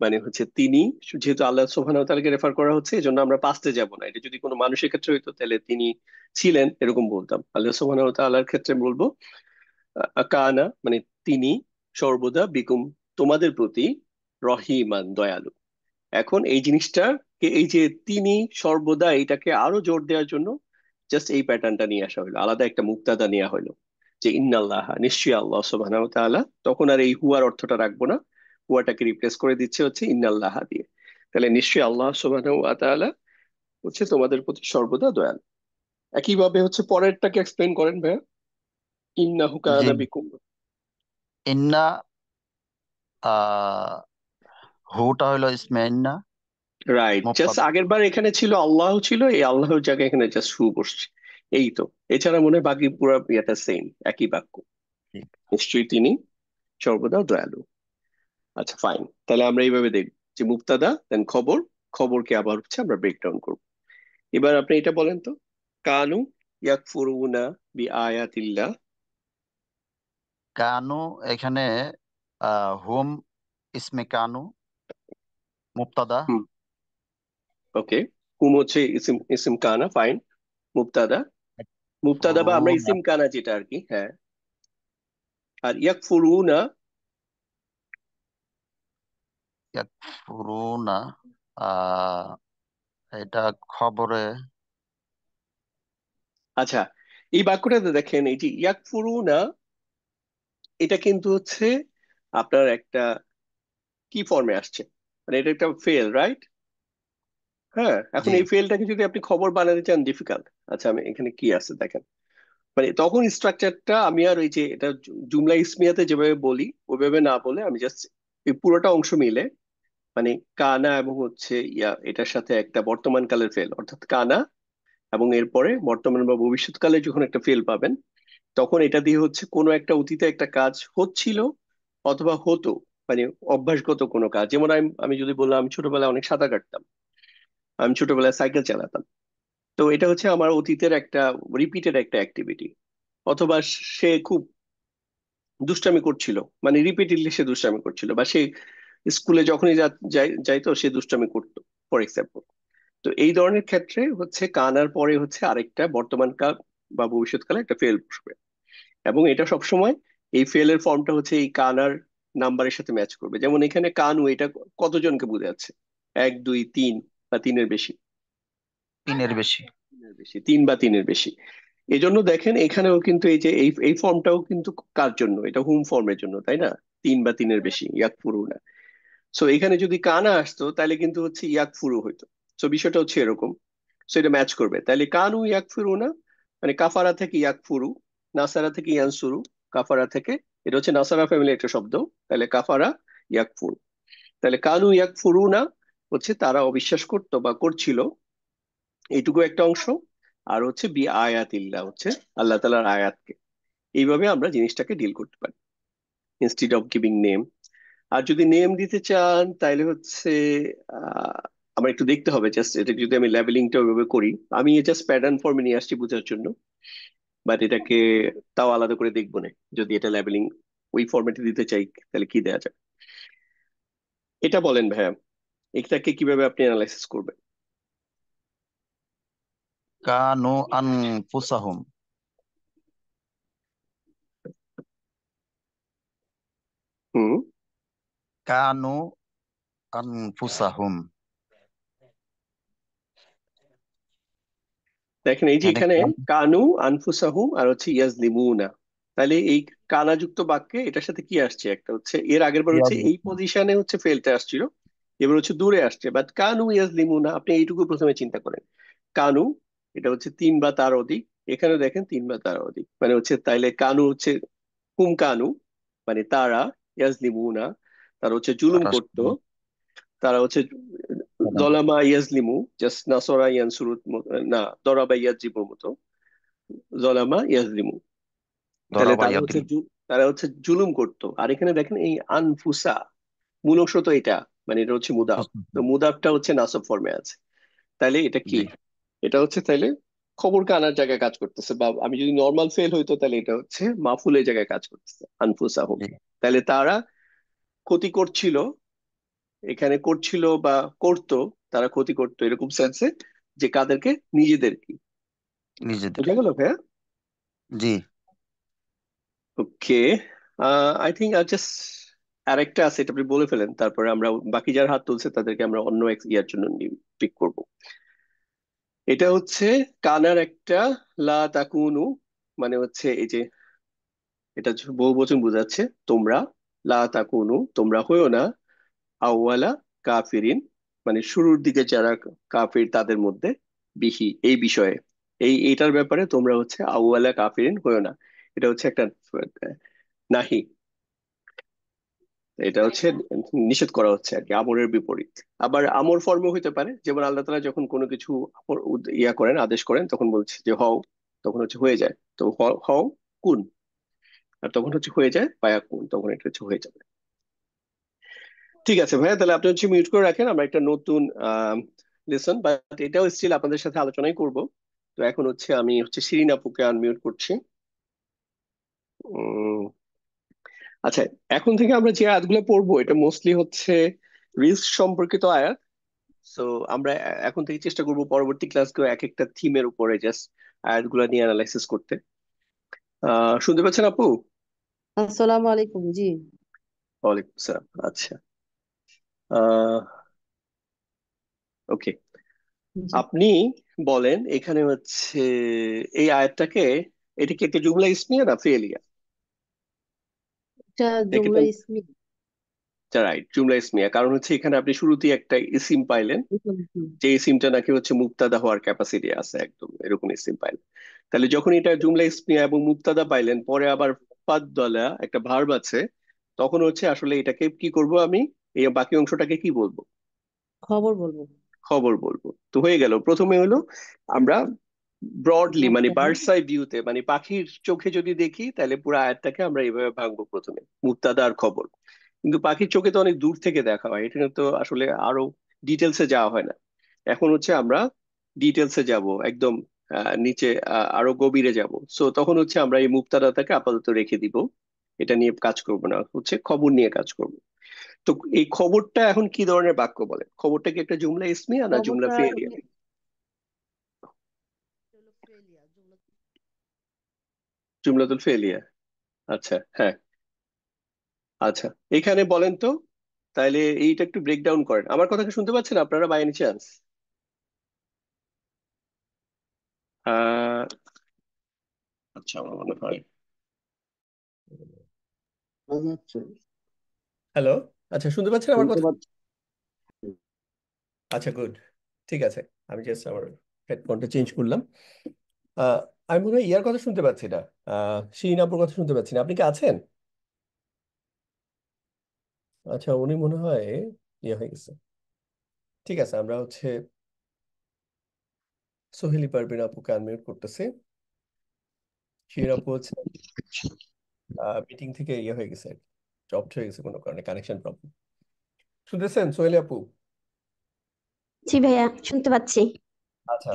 মানে হচ্ছে তিনি, যেহেতু আল্লাহ সুবহানাহু ওয়া তাআলাকে রেফার করা হচ্ছে, এজন্য আমরা পাস্টে যাব না। এটা যদি কোনো মানুষের ক্ষেত্রে হইতো তাহলে তিনি ছিলেন এরকম বলতাম। আল্লাহ সুবহানাহু ওয়া তাআলার ক্ষেত্রে বলবো কানা, মানে তিনি সর্বদা বিকুম, তোমাদের প্রতি, রহিমান, দয়ালু। এখন এই জিনিসটা, এই যে তিনি সর্বদা, এটাকে আরো জোর দেওয়ার জন্য জাস্ট এই প্যাটার্নটা নিয়ে আসা হলো, আলাদা একটা মুক্তাদা নেওয়া হলো, যে ইন্নাল্লাহ, নিশ্চয়ই আল্লাহ সুবহানাহু ওয়া তাআলা। তখন আর এই হুয়ার অর্থটা রাখবো না, হুয়াটাকে রিপ্লেস করে দিচ্ছে হচ্ছে ইন্নাল্লাহ দিয়ে। তাহলে নিশ্চয়ই আল্লাহ সুবহানাহু ওয়া তাআলা হচ্ছে তোমাদের প্রতি সর্বদা দয়ালু। একইভাবে হচ্ছে পরেরটাকে এক্সপ্লেন করেন ভাইয়া, ইন্নাহু জি, কানা বিকুম। ইন্না, আহ হুটা হলো ইসমে ইন্না রাইট, জাস্ট মুবতাদা। আগের বার এখানে ছিল আল্লাহ, ছিল এই আল্লাহর জায়গায় এখানে জাস্ট হু বসছে, এই তো। এছাড়া মনে হয় বাকি পুরো ইয়েটা সেম, একই বাক্য, জি, নিশ্চয়ই তিনি সর্বদা দয়ালু। আচ্ছা, ফাইন, তাহলে আমরা এইভাবে দেখব যে মুবতাদা দেন খবর, খবরকে আবার হচ্ছে আমরা ব্রেকডাউন করব। এবার আপনি এটা বলেন তো, কানু ইয়াকফুরুনা বি আয়াতিল্লাহ। কানু, এখানে হুম ইসমে কানু মুবতাদা। হুম, ওকে। হুম হচ্ছে ইসিম, ইসিম কানা, ফাইন। মুবতাদা, মুবতাদা বা আমরা ফুরুনা, ইসিম কানা যেটা আর কি, হ্যাঁ। আর ইয়াকফুরুনা, ফুরুনা, আহ এটা খবরে। আচ্ছা, এই বাক্যটাতে দেখেন, এই যে ইয়াকফুরুনা, এটা কিন্তু হচ্ছে আপনার একটা কি ফর্মে আসছে, মানে এটা একটা ফেল, রাইট? হ্যাঁ, এখন জি, এই ফেলটাকে যদি আপনি খবর বানাতে চান, ডিফিকাল্ট। আচ্ছা, আমি এখানে কি আছে দেখেন, মানে তখন স্ট্রাকচারটা আমি আর ওই যে এটা জুমলা ইসমিয়াতে যেভাবে বলি ওইভাবে না বলে, আমি জাস্ট এই পুরোটা অংশ মিলে, মানে কানা এবং হচ্ছে এটার সাথে একটা বর্তমান কালের ফেল, অর্থাৎ কানা এবং এরপরে বর্তমান বা ভবিষ্যৎকালে যখন একটা ফেল পাবেন, তখন এটা দিয়ে হচ্ছে কোনো একটা অতীতে একটা কাজ হচ্ছিল অথবা হতো, মানে অভ্যাসগত কোনো কাজ। যেমন আমি আমি যদি বললাম আমি ছোটবেলায় অনেক সাঁতার কাটতাম, আমি ছোটবেলায় সাইকেল চালাতাম, তো এটা হচ্ছে আমার অতীতের একটা রিপিটেড একটা অ্যাক্টিভিটি। অথবা সে খুব দুষ্টামি করছিল, মানে রিপিটেডলি সে দুষ্টামি করছিল, বা সে স্কুলে যখনই যাইতো সে দুষ্টামি করতো, ফর এক্সাম্পল। তো এই ধরনের ক্ষেত্রে হচ্ছে কানার পরে হচ্ছে আরেকটা বর্তমান কাল বা ভবিষ্যৎকালে একটা ফেল বসবে, এবং এটা সবসময় এই ফেলের ফর্মটা হচ্ছে এই কানার নাম্বারের সাথে ম্যাচ করবে। যেমন এখানে কানু, এটা কতজনকে বোঝাচ্ছে? এক, দুই, তিন, বা তিনের বেশি? তিনের বেশি। তিনের বেশি, তিন বা তিনের বেশি। এই জন্য দেখেন এখানেও কিন্তু এই যে এই এই ফর্মটাও কিন্তু কার জন্য, এটা হুম ফর্মের জন্য, তাই না? তিন বা তিনের বেশি, ইয়াকফুরু না। সো এখানে যদি কানা আসতো তাহলে কিন্তু হচ্ছে ইয়াকফুরু হইতো। সো বিষয়টা হচ্ছে এরকম। সো এটা ম্যাচ করবে, তাহলে কানু ইয়াকফুরু না, মানে কাফারা থেকে ইয়াকফুরু, নাসারা থেকে ইয়ানসুরু, কাফারা থেকে, এটা হচ্ছে নাসারা ফ্যামিলি একটা শব্দ, তাহলে কাফারা ইয়াকফুরু, তাহলে কানু ইয়াকফুরু না হচ্ছে তারা অবিশ্বাস করতো বা করছিল, এইটুকু একটা অংশ। আর হচ্ছে বি আয়াতিল্লাহ, হচ্ছে আল্লাহ তাআলার আয়াতকে। এইভাবে আমরা জিনিসটাকে ডিল করতে পারি ইনস্টিড অফ গিভিং নেম। আর যদি নেম দিতে চান তাহলে হচ্ছে আহ আমার একটু দেখতে হবে, জাস্ট এটা যদি আমি লেভেলিংটা ওইভাবে করি। আমি জাস্ট প্যাটার্ন ফর্মে নিয়ে আসছি বোঝার জন্য, বাট এটাকে তাও আলাদা করে দেখবো না। যদি এটা লেভেলিং ওই ফরম্যাটে দিতে চাই তাহলে কি দেওয়া যায়। এটা বলেন ভাইয়া, এটাকে কিভাবে আপনি অ্যানালাইসিস করবেন? কানু আনফুসাহুম। হুম। কানু আনফুসাহুম। দেখেন এই যে এখানে এখানে কানু আনফুসাহুম আর হচ্ছে ইয়াজলিমুনা, তাহলে এই কানাযুক্ত বাক্যে এটার সাথে কি আসছে, একটা হচ্ছে এর আগের বার হচ্ছে এই পজিশনে হচ্ছে ফেলতে আসছিল, এবার হচ্ছে দূরে আসছে। বাট কানু ইয়াজলিমুনা, আপনি এইটুকু প্রথমে চিন্তা করেন। কানু, এটা হচ্ছে তিন বা তার অধিক। এখানে দেখেন তিন বা তার অধিক, মানে হচ্ছে তাইলে কানু হচ্ছে হুম কানু, মানে তারা, ইয়াজলিমুনা তারা হচ্ছে জুলুম তারা করতো, তারা হচ্ছে জলামা ইয়াজলিমু, জাস্ট নাসরা ইয়ানসুরু, না দরাবা ইয়াজিবুর মতো, জলামা ইয়াজলিমু। তাহলে তারা হচ্ছে দরাবাইয়াদিল। তারা হচ্ছে জুলুম করতো। আর এখানে দেখেন এই আনফুসা, মূল অংশ তো এটা, মানে এটা হচ্ছে মুদাফ। তো মুদাফটা হচ্ছে নাসব ফর্মে আছে। তাহলে এটা কি? জি। এটা হচ্ছে তাইলে খবরকে আনার জায়গায় কাজ করতেছে, বা আমি যদি নর্মাল ফেল হইতো তাহলে এটা হচ্ছে মাফুলের জায়গায় কাজ করতেছে, আনফুসাহুম। জি। তাহলে তারা ক্ষতি করছিল, এখানে করছিল বা করতো, তারা ক্ষতি করতো এরকম সেন্সে, যে কাদেরকে? নিজেদের কি। নিজেদের। বুঝা গেল ভাইয়া? জি। ওকে, আই থিঙ্ক আর জাস্ট আরেকটা আছে, এটা আপনি বলে ফেলেন, তারপরে আমরা বাকি যারা হাত তুলছে তাদেরকে আমরা অন্য এক ইয়ার জন্য পিক করব। এটা হচ্ছে কানার একটা লা তাকুনু, মানে হচ্ছে এই যে এটা হচ্ছে বহু বচন বোঝাচ্ছে, তোমরা, লা তাকুনু তোমরা হইও না, আউয়ালা কাফিরিন, মানে শুরুর দিকে যারা কাফির তাদের মধ্যে, বিহি এই বিষয়ে, এইটার ব্যাপারে তোমরা হচ্ছে আউয়ালা কাফিরিন হইও না। এটা হচ্ছে একটা নাহি, এটা হচ্ছে নিষেধ করা হচ্ছে আর কি, আমরের বিপরীত। আবার আমর ফর্ম হইতে পারে, যেমন আল্লাহ তাআলা যখন কোনো কিছু ইয়া করেন, আদেশ করেন, তখন বলছে যে হও, তখন হচ্ছে হয়ে যায়। তো হও কুন, আর তখন হচ্ছে হয়ে যায় পায়া কুন, তখন এটা হচ্ছে হয়ে যাবে। ঠিক আছে ভাইয়া, তাহলে আপনি হচ্ছে মিউট করে রাখেন, আমরা একটা নতুন লেসন, বাট এটাও স্টিল আপনাদের সাথে আলোচনাই করব। তো এখন হচ্ছে আমি হচ্ছে শিরিন আপুকে আনমিউট করছি। উম, আচ্ছা, এখন থেকে আমরা যে আয়াতগুলো পড়বো এটা মোস্টলি হচ্ছে রিস্ক সম্পর্কিত আয়াত। সো আমরা এখন থেকে চেষ্টা করব পরবর্তী ক্লাসগুলো এক একটা থিমের উপরে জাস্ট আয়াতগুলো নিয়ে অ্যানালাইসিস করতে। শুনতে পাচ্ছেন আপু? আসসালামু আলাইকুম। জি। ওয়ালাইকুম আসসালাম। আচ্ছা, আহ ওকে, জি। আপনি বলেন এখানে হচ্ছে এই আয়াতটাকে, এটা কি একটা জুমলা ইসমিয়া না ফেলিয়া? এটা নাকি জুমলা এটা ইসমি। রাইট, জুমলা ইসমিয়া, কারণ হচ্ছে এখানে আপনি শুরুতেই একটা ইসিম পাইলেন, হুম। যে ইসিমটা নাকি হচ্ছে মুবতাদা হওয়ার ক্যাপাসিটি আছে, একদম এরকম ইসিম পাইলেন। তাহলে যখন এটা জুমলা ইসমিয়া এবং মুবতাদা পাইলেন, পরে আবার ফাদ্দালা একটা ভার্ব আছে, তখন হচ্ছে আসলে এটাকে কি করব আমি, এই বাকি অংশটাকে কি বলবো? খবর বলবো। খবর বলবো। তো হয়ে গেল, প্রথমে হলো আমরা ব্রডলি মানে মুবতাদা। বার্ডস আই ভিউতে, মানে পাখির চোখে যদি দেখি, তাহলে পুরো আয়াতটাকে আমরা এইভাবে ভাঙবো, প্রথমে মুবতাদা আর খবর। কিন্তু পাখির চোখে তো অনেক দূর থেকে দেখা হয়, এটা তো আসলে আরো ডিটেলসে যাওয়া হয় না। এখন হচ্ছে আমরা ডিটেলসে যাব একদম, নিচে, আরো গভীরে যাব। সো তখন হচ্ছে আমরা এই মুবতাদাটাকে আপাতত রেখে দিব, এটা নিয়ে কাজ করব না, হচ্ছে খবর নিয়ে কাজ করব। তো এই খবরটা এখন কি ধরনের বাক্য বলে? খবরটা কি একটা জুমলা ইসমিয়া না জুমলা খবরটা ফেলিয়া? হলো ফেলিয়া, জুমলা। জুমলাতুল ফেলিয়া। আচ্ছা, হ্যাঁ। আচ্ছা, এখানে বলেন তো, তাইলে এইটা একটু ব্রেক ডাউন করেন। আমার কথা কি শুনতে পাচ্ছেন আপনারা বাই এনি চান্স? আহ আচ্ছা, আমার মনে হয়। শোনা যাচ্ছে, হ্যালো, আচ্ছা শুনতে পাচ্ছেন আমার শুনতে কথা? পাচ্ছি। আচ্ছা, গুড, ঠিক আছে। আমি জাস্ট আমার হেডফোনটা চেঞ্জ করলাম। আহ আমি মনে হয় ইয়ার কথা শুনতে পাচ্ছি না, শিরিন আপুর কথা শুনতে পাচ্ছি না। আপনি কি আছেন? আচ্ছা, উনি মনে হয় ইয়ে হয়ে গেছে। ঠিক আছে, আমরা হচ্ছে সোহেলি পারভিন আপুকে আনমিউট করতেছি। শির আপু হচ্ছে মিটিং থেকে ইয়ে হয়ে গেছে, জব হয়ে গেছে কোনো কারণে, কানেকশন প্রবলেম। শুনতেছেন সোহেলি আপু? জি ভাইয়া, শুনতে পাচ্ছি। আচ্ছা,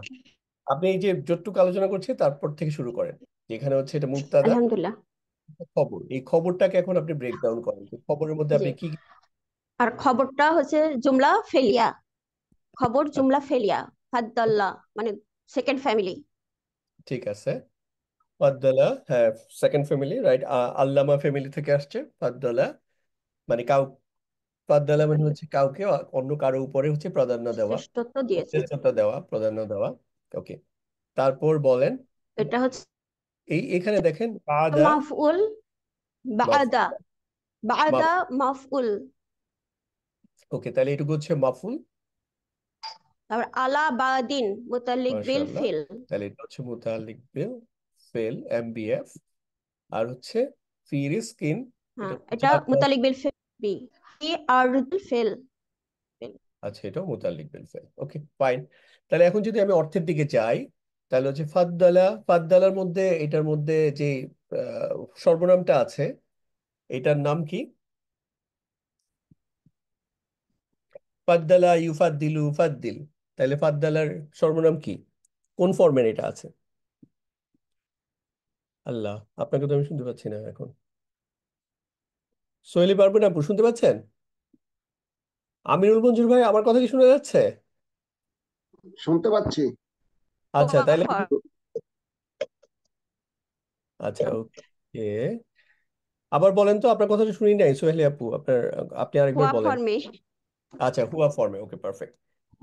আপনি এই যে যতটুকু আলোচনা করছি তারপর থেকে শুরু করেন। যেখানে হচ্ছে এটা মুবতাদা, আলহামদুলিল্লাহ। খবর, এই খবরটাকে এখন আপনি ব্রেক ডাউন করেন, যে খবরের মধ্যে জি, আপনি কি আর খবরটা হচ্ছে জুমলা ফেলিয়া, খবর জুমলা ফেলিয়া, ফাদ্দাল্লাহ মানে সেকেন্ড ফ্যামিলি। ঠিক আছে। ফাদ্দালা, হ্যাঁ, সেকেন্ড ফ্যামিলি, রাইট। আল্লামা ফ্যামিলি থেকে আসছে। ফাদ্দালা মানে ফাদ্দালা মানে হচ্ছে কাউকে অন্য কারো উপরে হচ্ছে প্রাধান্য দেওয়া, শ্রেষ্ঠত্ব দিয়েছে। শ্রেষ্ঠত্ব দেওয়া, প্রাধান্য দেওয়া। ওকে, তারপর বলেন। এটা হচ্ছে এখানে দেখেন বাদা, মাফউল, মাফ বাদা, মাফ বাদা মাফউল, ওকে, তাহলে এটুকু হচ্ছে মাফুল। তারপর আলা বাদিন মুতাল্লিক বিল মাশাআল্লাহ, ফিল। তাহলে এটা হচ্ছে মুতাআল্লিক বিল ফেল, এমবিএফ। আর হচ্ছে ফি রিস্কিন, এটা হ্যাঁ, এটা যা মুতাল্লিক বিল ফিল বি, ফি আরদুল ফিল। আচ্ছা, এটাও মুতাল্লিক বিল ফেল। ওকে, ফাইন। তাহলে এখন যদি আমি অর্থের দিকে যাই, তাহলে হচ্ছে ফাদ্দালা, ফাদ্দালার মধ্যে এটার মধ্যে যে সর্বনামটা আছে, এটার নাম কি? ফাদ্দালা, ইউফাদ্দিলু, ফাদ্দিল। তাহলে ফাদ্দালার সর্বনাম কি? কোন ফর্মের এটা আছে? আল্লাহ, আপনাকে তো আমি শুনতে পাচ্ছি না এখন। সোহেলি পারবেন আপু, শুনতে পাচ্ছেন? আমিরুল মঞ্জুর ভাই, আমার কথা কি শোনা যাচ্ছে? শুনতে পাচ্ছি। আচ্ছা, হুয়া তাহলে ফর, আচ্ছা, ওকে। আবার বলেন তো, আপনার কথাটা শুনি নাই সোহেলি আপু, আপনি আরেকবার হুয়া বলেন। ফর্মে, আচ্ছা, হুয়া ফর্মে, ওকে, পারফেক্ট।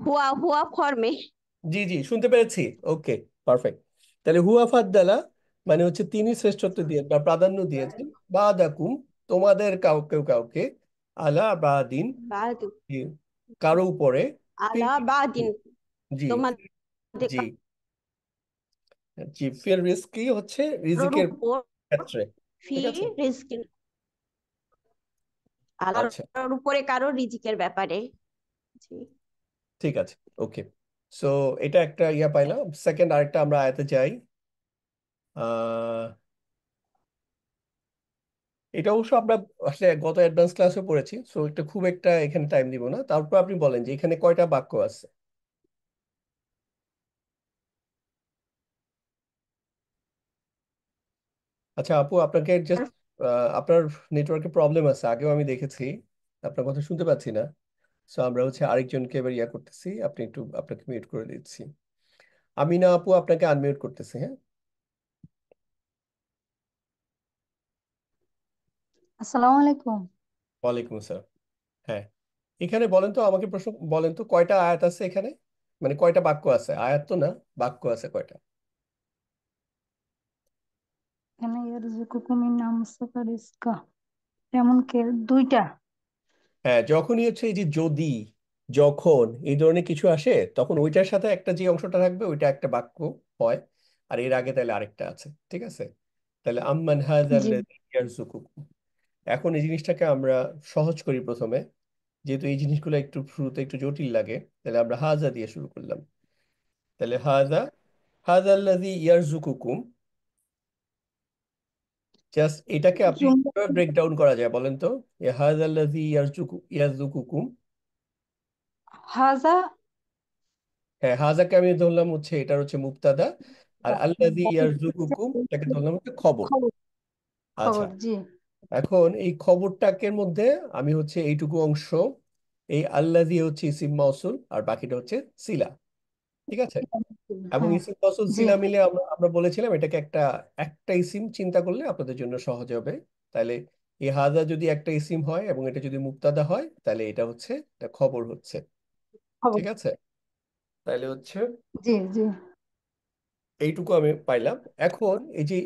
হুয়া হুয়া ফর্মে। জি জি, শুনতে পেরেছি। ওকে, পারফেক্ট। তাহলে হুয়া ফাদ্দালা মানে হচ্ছে তিনি শ্রেষ্ঠত্ব দিয়ে বা প্রাধান্য দিয়েছেন, বাদাকুম তোমাদের কাউকে কাউকে, আলা বাদিন বাদু, কারো উপরে, ফিল, আলা বাদিন জি তোমাদের জি জি, ফিল রিস্কি হচ্ছে কারোর রিজিকের উপর, ক্ষেত্রে। ফি ঠিক আছে, রিজকিন, আল্লাহর আচ্ছা, উপরে কারো রিজিকের ব্যাপারে। জি। ঠিক আছে, ওকে। সো এটা একটা ইয়া পাইলাম। সেকেন্ড আরেকটা আমরা আয়াতে যাই। আহ এটা অবশ্য আমরা আসলে গত অ্যাডভান্স ক্লাসে পড়েছি, সো এটা খুব একটা এখানে টাইম দিব না। তারপর আপনি বলেন যে এখানে কয়টা বাক্য আছে। আচ্ছা আপু, আপনাকে জাস্ট আপনার নেটওয়ার্কে প্রবলেম আছে, আগেও আমি দেখেছি, আপনার কথা শুনতে পাচ্ছি না। সো আমরা হচ্ছে আরেকজনকে এবার ইয়া করতেছি, আপনাকে মিউট করে দিচ্ছি। আমিনা আপু, আপনাকে আনমিউট করতেছি, হ্যাঁ। আসসালামু আলাইকুম। ওয়ালাইকুম আসসালাম। হ্যাঁ, এখানে বলেন তো, আমাকে প্রশ্ন বলেন তো, কয়টা আয়াত আছে এখানে, মানে কয়টা বাক্য আছে, আয়াত তো না, বাক্য আছে কয়টা? এখানে ইয়ারযুকুকুম মিন আমসাকা রিজকা, এমন কে দুইটা। হ্যাঁ, যখনই হচ্ছে এই যে যদি, যখন এই ধরনের কিছু আসে, তখন ওইটার সাথে একটা যে অংশটা থাকবে ওইটা একটা বাক্য হয়, আর এর আগে তাহলে আরেকটা আছে। ঠিক আছে, তাহলে আম্মান জি, হাযাল্লাযী ইয়ারযুকুকুম। এখন এই জিনিসটাকে আমরা সহজ করি প্রথমে, যেহেতু এই জিনিসগুলো একটু শুরুতে একটু জটিল লাগে, তাহলে আমরা হাজা দিয়ে শুরু করলাম। তাহলে হাযাল্লাযী ইয়ারযুকুকুম, জাস্ট এটাকে আপনি জুমলা কিভাবে ব্রেক ডাউন করা যায় বলেন তো? হাযাল্লাযী ইয়ারযুকুকুম। হাজা, হ্যাঁ, হাজাকে আমি ধরলাম হচ্ছে এটার হচ্ছে মুবতাদা, আর আল্লাযী ইয়ারযুকুকুম এটাকে ধরলাম হচ্ছে খবর। খবর, আচ্ছা, খবর জি। এখন এই খবরটাকের মধ্যে আমি হচ্ছে এইটুকু অংশ, এই আল্লাযী হচ্ছে ইসিম মাউসুল আর বাকিটা হচ্ছে সিলা। ঠিক আছে, এবং হ্যাঁ, ইসিম মাউসুল জি, সিলা মিলে আমরা আমরা বলেছিলাম এটাকে একটা একটা ইসিম চিন্তা করলে আপনাদের জন্য সহজ হবে। তাহলে এই হাজা যদি একটা ইসিম হয় এবং এটা যদি মুবতাদা হয়, তাহলে এটা হচ্ছে এটা খবর হচ্ছে। খবর, ঠিক আছে, তাহলে হচ্ছে জি জি। এইটুকু আমি পাইলাম। এখন এই যে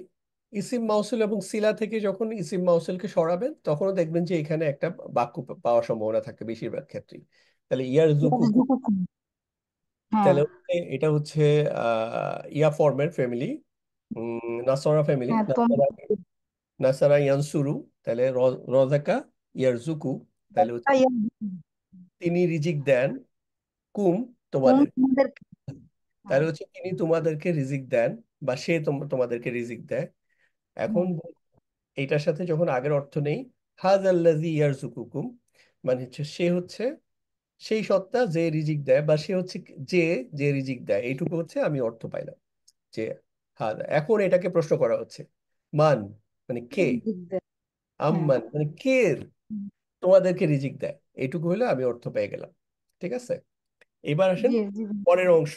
ইসিম মাউসুল এবং সিলা থেকে যখন ইসিম মাউসুলকে সরাবেন, তখনও দেখবেন যে এখানে একটা বাক্য পাওয়ার সম্ভাবনা থাকে বেশিরভাগ ক্ষেত্রেই। তাহলে ইয়ার জুকুকু, ইয়ারযুকুকুম, হ্যাঁ তাহলে এটা হচ্ছে ইয়া ফর্মের ফ্যামিলি, নাসরা ফ্যামিলি, হ্যাঁ নাসারা, নাসারা ইয়ানসুরু। তাহলে রজাকা ইয়ারজুকু, তাহলে হচ্ছে তিনি রিজিক দেন, কুম কুম তোমাদের, তোমাদের। তাহলে হচ্ছে তিনি তোমাদেরকে রিজিক দেন বা সে তোমাদেরকে রিজিক দেয়। এখন এইটার সাথে যখন আগের অর্থ নেই, হাযাল্লাযী ইয়ারযুকুকুম, মানে হচ্ছে সে হচ্ছে সেই সত্তা যে রিজিক দেয়, বা সে হচ্ছে যে যে রিজিক দেয়, এইটুকু হচ্ছে আমি অর্থ পাইলাম যে হাদা। এখন এটাকে প্রশ্ন করা হচ্ছে, মান মানে কে, হ্যাঁ আম্মান মানে কে তোমাদেরকে রিজিক দেয়, এইটুকু হলে আমি অর্থ পেয়ে গেলাম। ঠিক আছে, এবার আসেন জি জি পরের অংশ।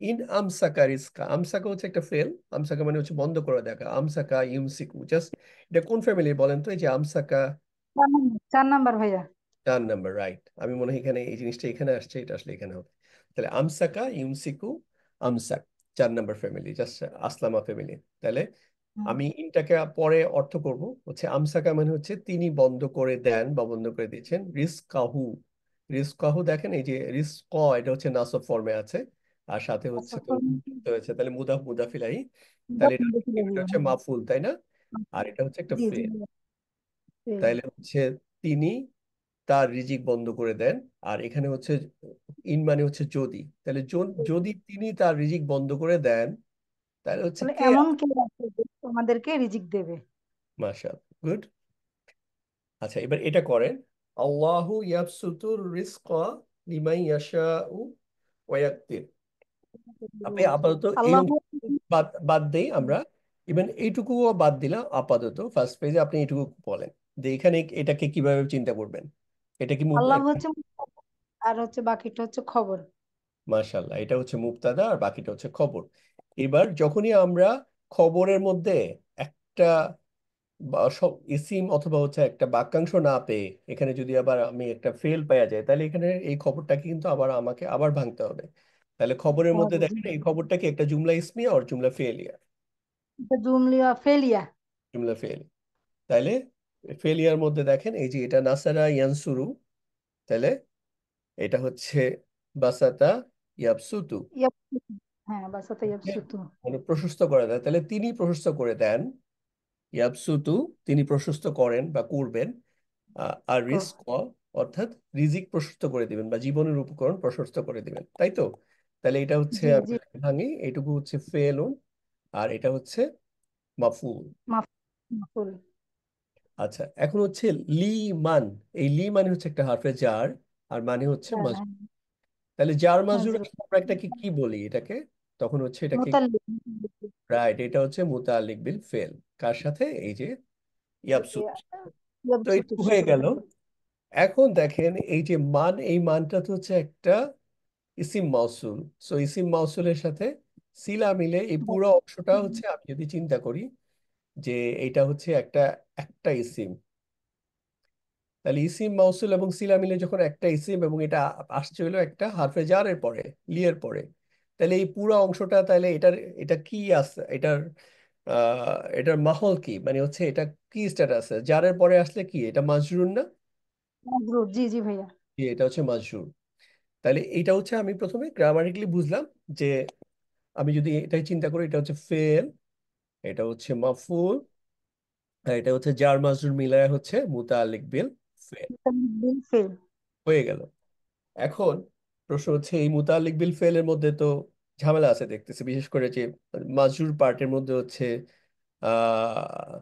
ইন আমসাকা রিস্কা, আমসাকা হচ্ছে একটা ফেল, আমসাকা মানে হচ্ছে বন্ধ করে দেখা, আমসাকা ইউমসিকু, জাস্ট এটা কোন ফ্যামিলি বলেন তো, এই যে আমসাকা? 4 নাম্বার ভাইয়া। 4 নাম্বার, রাইট। আমি মনে হয় এখানে এই জিনিসটা এখানে আসছে, এটা আসলে এখানে হবে। তাহলে আমসাকা ইউমসিকু, আমসাক 4 নাম্বার ফ্যামিলি, জাস্ট আসলামা ফ্যামিলি। তাহলে আমি ইনটাকে পরে অর্থ করব হচ্ছে আমসাকা মানে হচ্ছে তিনি বন্ধ করে দেন বা বন্ধ করে দিয়েছেন। রিস্কাহু, রিস্কাহু দেখেন এই যে রিস্ক, এটা হচ্ছে নাসব ফর্মে আছে, আর সাথে হচ্ছে তো যুক্ত হয়েছে, তাহলে মুদাফ মুদাফিলাই, তাহলে এটা হচ্ছে মাফুল, তাই না? আর এটা হচ্ছে একটা জি জি ফেল। জি। তাইলে হচ্ছে তিনি তার রিজিক বন্ধ করে দেন। আর এখানে হচ্ছে ইন মানে হচ্ছে যদি, তাহলে যদি তিনি তার রিজিক বন্ধ করে দেন, তাহলে হচ্ছে তাহলে কে? এমন কেউ আছে যে তোমাদেরকে রিজিক দেবে। মাশাআল্লাহ, গুড। আচ্ছা, এবার এটা করেন, আল্লাহু ইয়াবসুতুর রিজকা লিমান ইয়াশাউ ওয়া ইয়াকদির। আপনি আপাতত এই আল্লাহ। অংশ বাদ বাদ দেই আমরা, ইভেন এইটুকুও বাদ দিলাম আপাতত। ফার্স্ট পেজে আপনি এইটুকু বলেন যে এখানে এটাকে কিভাবে চিন্তা করবেন, এটা কি আল্লাহ হচ্ছে আর হচ্ছে বাকিটা হচ্ছে খবর। মাশাআল্লাহ, এটা হচ্ছে মুবতাদা আর বাকিটা হচ্ছে খবর। এবার যখনই আমরা খবরের মধ্যে একটা ইসিম অথবা হচ্ছে একটা বাক্যাংশ না পেয়ে এখানে যদি আবার আমি একটা ফেল পাওয়া যায়, তাহলে এখানে এই খবরটাকে কিন্তু আবার আমাকে আবার ভাঙতে হবে। তাহলে খবরের মধ্যে দেখেন এই খবরটাকে একটা জুমলা ইসমিয়া আর জুমলা ফেলিয়া, এটা জুমলিয়া ফেলিয়া। জুমলা ফেল। তাহলে ফেলিয়ার মধ্যে দেখেন এই যে এটা নাসারা ইয়ানসুরু, তাহলে এটা হচ্ছে বাসাতা ইয়াবসুতু, ইয়াবসুতু। হ্যাঁ বাসাতে ইয়াবসুতু। মানে প্রশস্ত করে দেয়, তাহলে তিনি প্রশস্ত করে দেন। ইয়াবসুতু তিনি প্রশস্ত করেন বা করবেন। আর রিস্ক অর্থাৎ রিজিক প্রশস্ত করে দিবেন বা জীবনের উপকরণ প্রশস্ত করে দিবেন, তাই তো? তাহলে এটা হচ্ছে জি আমি জি। ভাঙি, এইটুকু হচ্ছে ফেলুন আর এটা হচ্ছে মাফুল। মাফুল। আচ্ছা, এখন হচ্ছে লি মান, এই লি মানে হচ্ছে একটা হারফে জার, আর মানে হচ্ছে হ্যাঁ মাজরুর। তাহলে জার মাজরুর মাজরুর। আমরা এটাকে কি বলি এটাকে, তখন হচ্ছে এটাকে মুতাল্লিক। রাইট, এটা হচ্ছে মুতাআল্লিক বিল ফেল, কার সাথে? এই যে ইয়াবসুত। তো ইয়াবসুতুর এইটুকু হয়ে সাথে। গেল। এখন দেখেন এই যে মান, এই মানটা তো হচ্ছে একটা ইসিম মাউসুল। সো ইসিম মাউসুলের সাথে সিলা মিলে এই পুরো অংশটা হচ্ছে, আমি যদি চিন্তা করি যে এটা হচ্ছে একটা একটা ইসিম, তাহলে ইসিম মাউসুল এবং সিলা মিলে যখন একটা ইসিম এবং এটা আসছে হলো একটা হারফে জারের পরে, লিয়ের পরে, তাহলে এই পুরো অংশটা তাহলে এটার এটা কি আছে, এটার মাহল কি, মানে হচ্ছে এটা কি স্ট্যাটাস আছে, জারের পরে আসলে কি এটা মাজরুর না? মাজরুর। জি জি ভাইয়া। এটা হচ্ছে মাজরুর। তাহলে এটা হচ্ছে আমি প্রথমে গ্রামারিক্যালি বুঝলাম যে আমি যদি এটাই চিন্তা করি, এটা হচ্ছে ফেল, এটা হচ্ছে মাফুল, আর এটা হচ্ছে জার মাজরুর মিলায় হচ্ছে মুতাআল্লিক বিল ফেল। মুতাল্লিক বিল ফেল। হয়ে গেল। এখন প্রশ্ন হচ্ছে এই মুতাআল্লিক বিল ফেলের মধ্যে তো ঝামেলা আছে দেখতেছি, বিশেষ করে যে মাজরুর পার্টের মধ্যে হচ্ছে আহ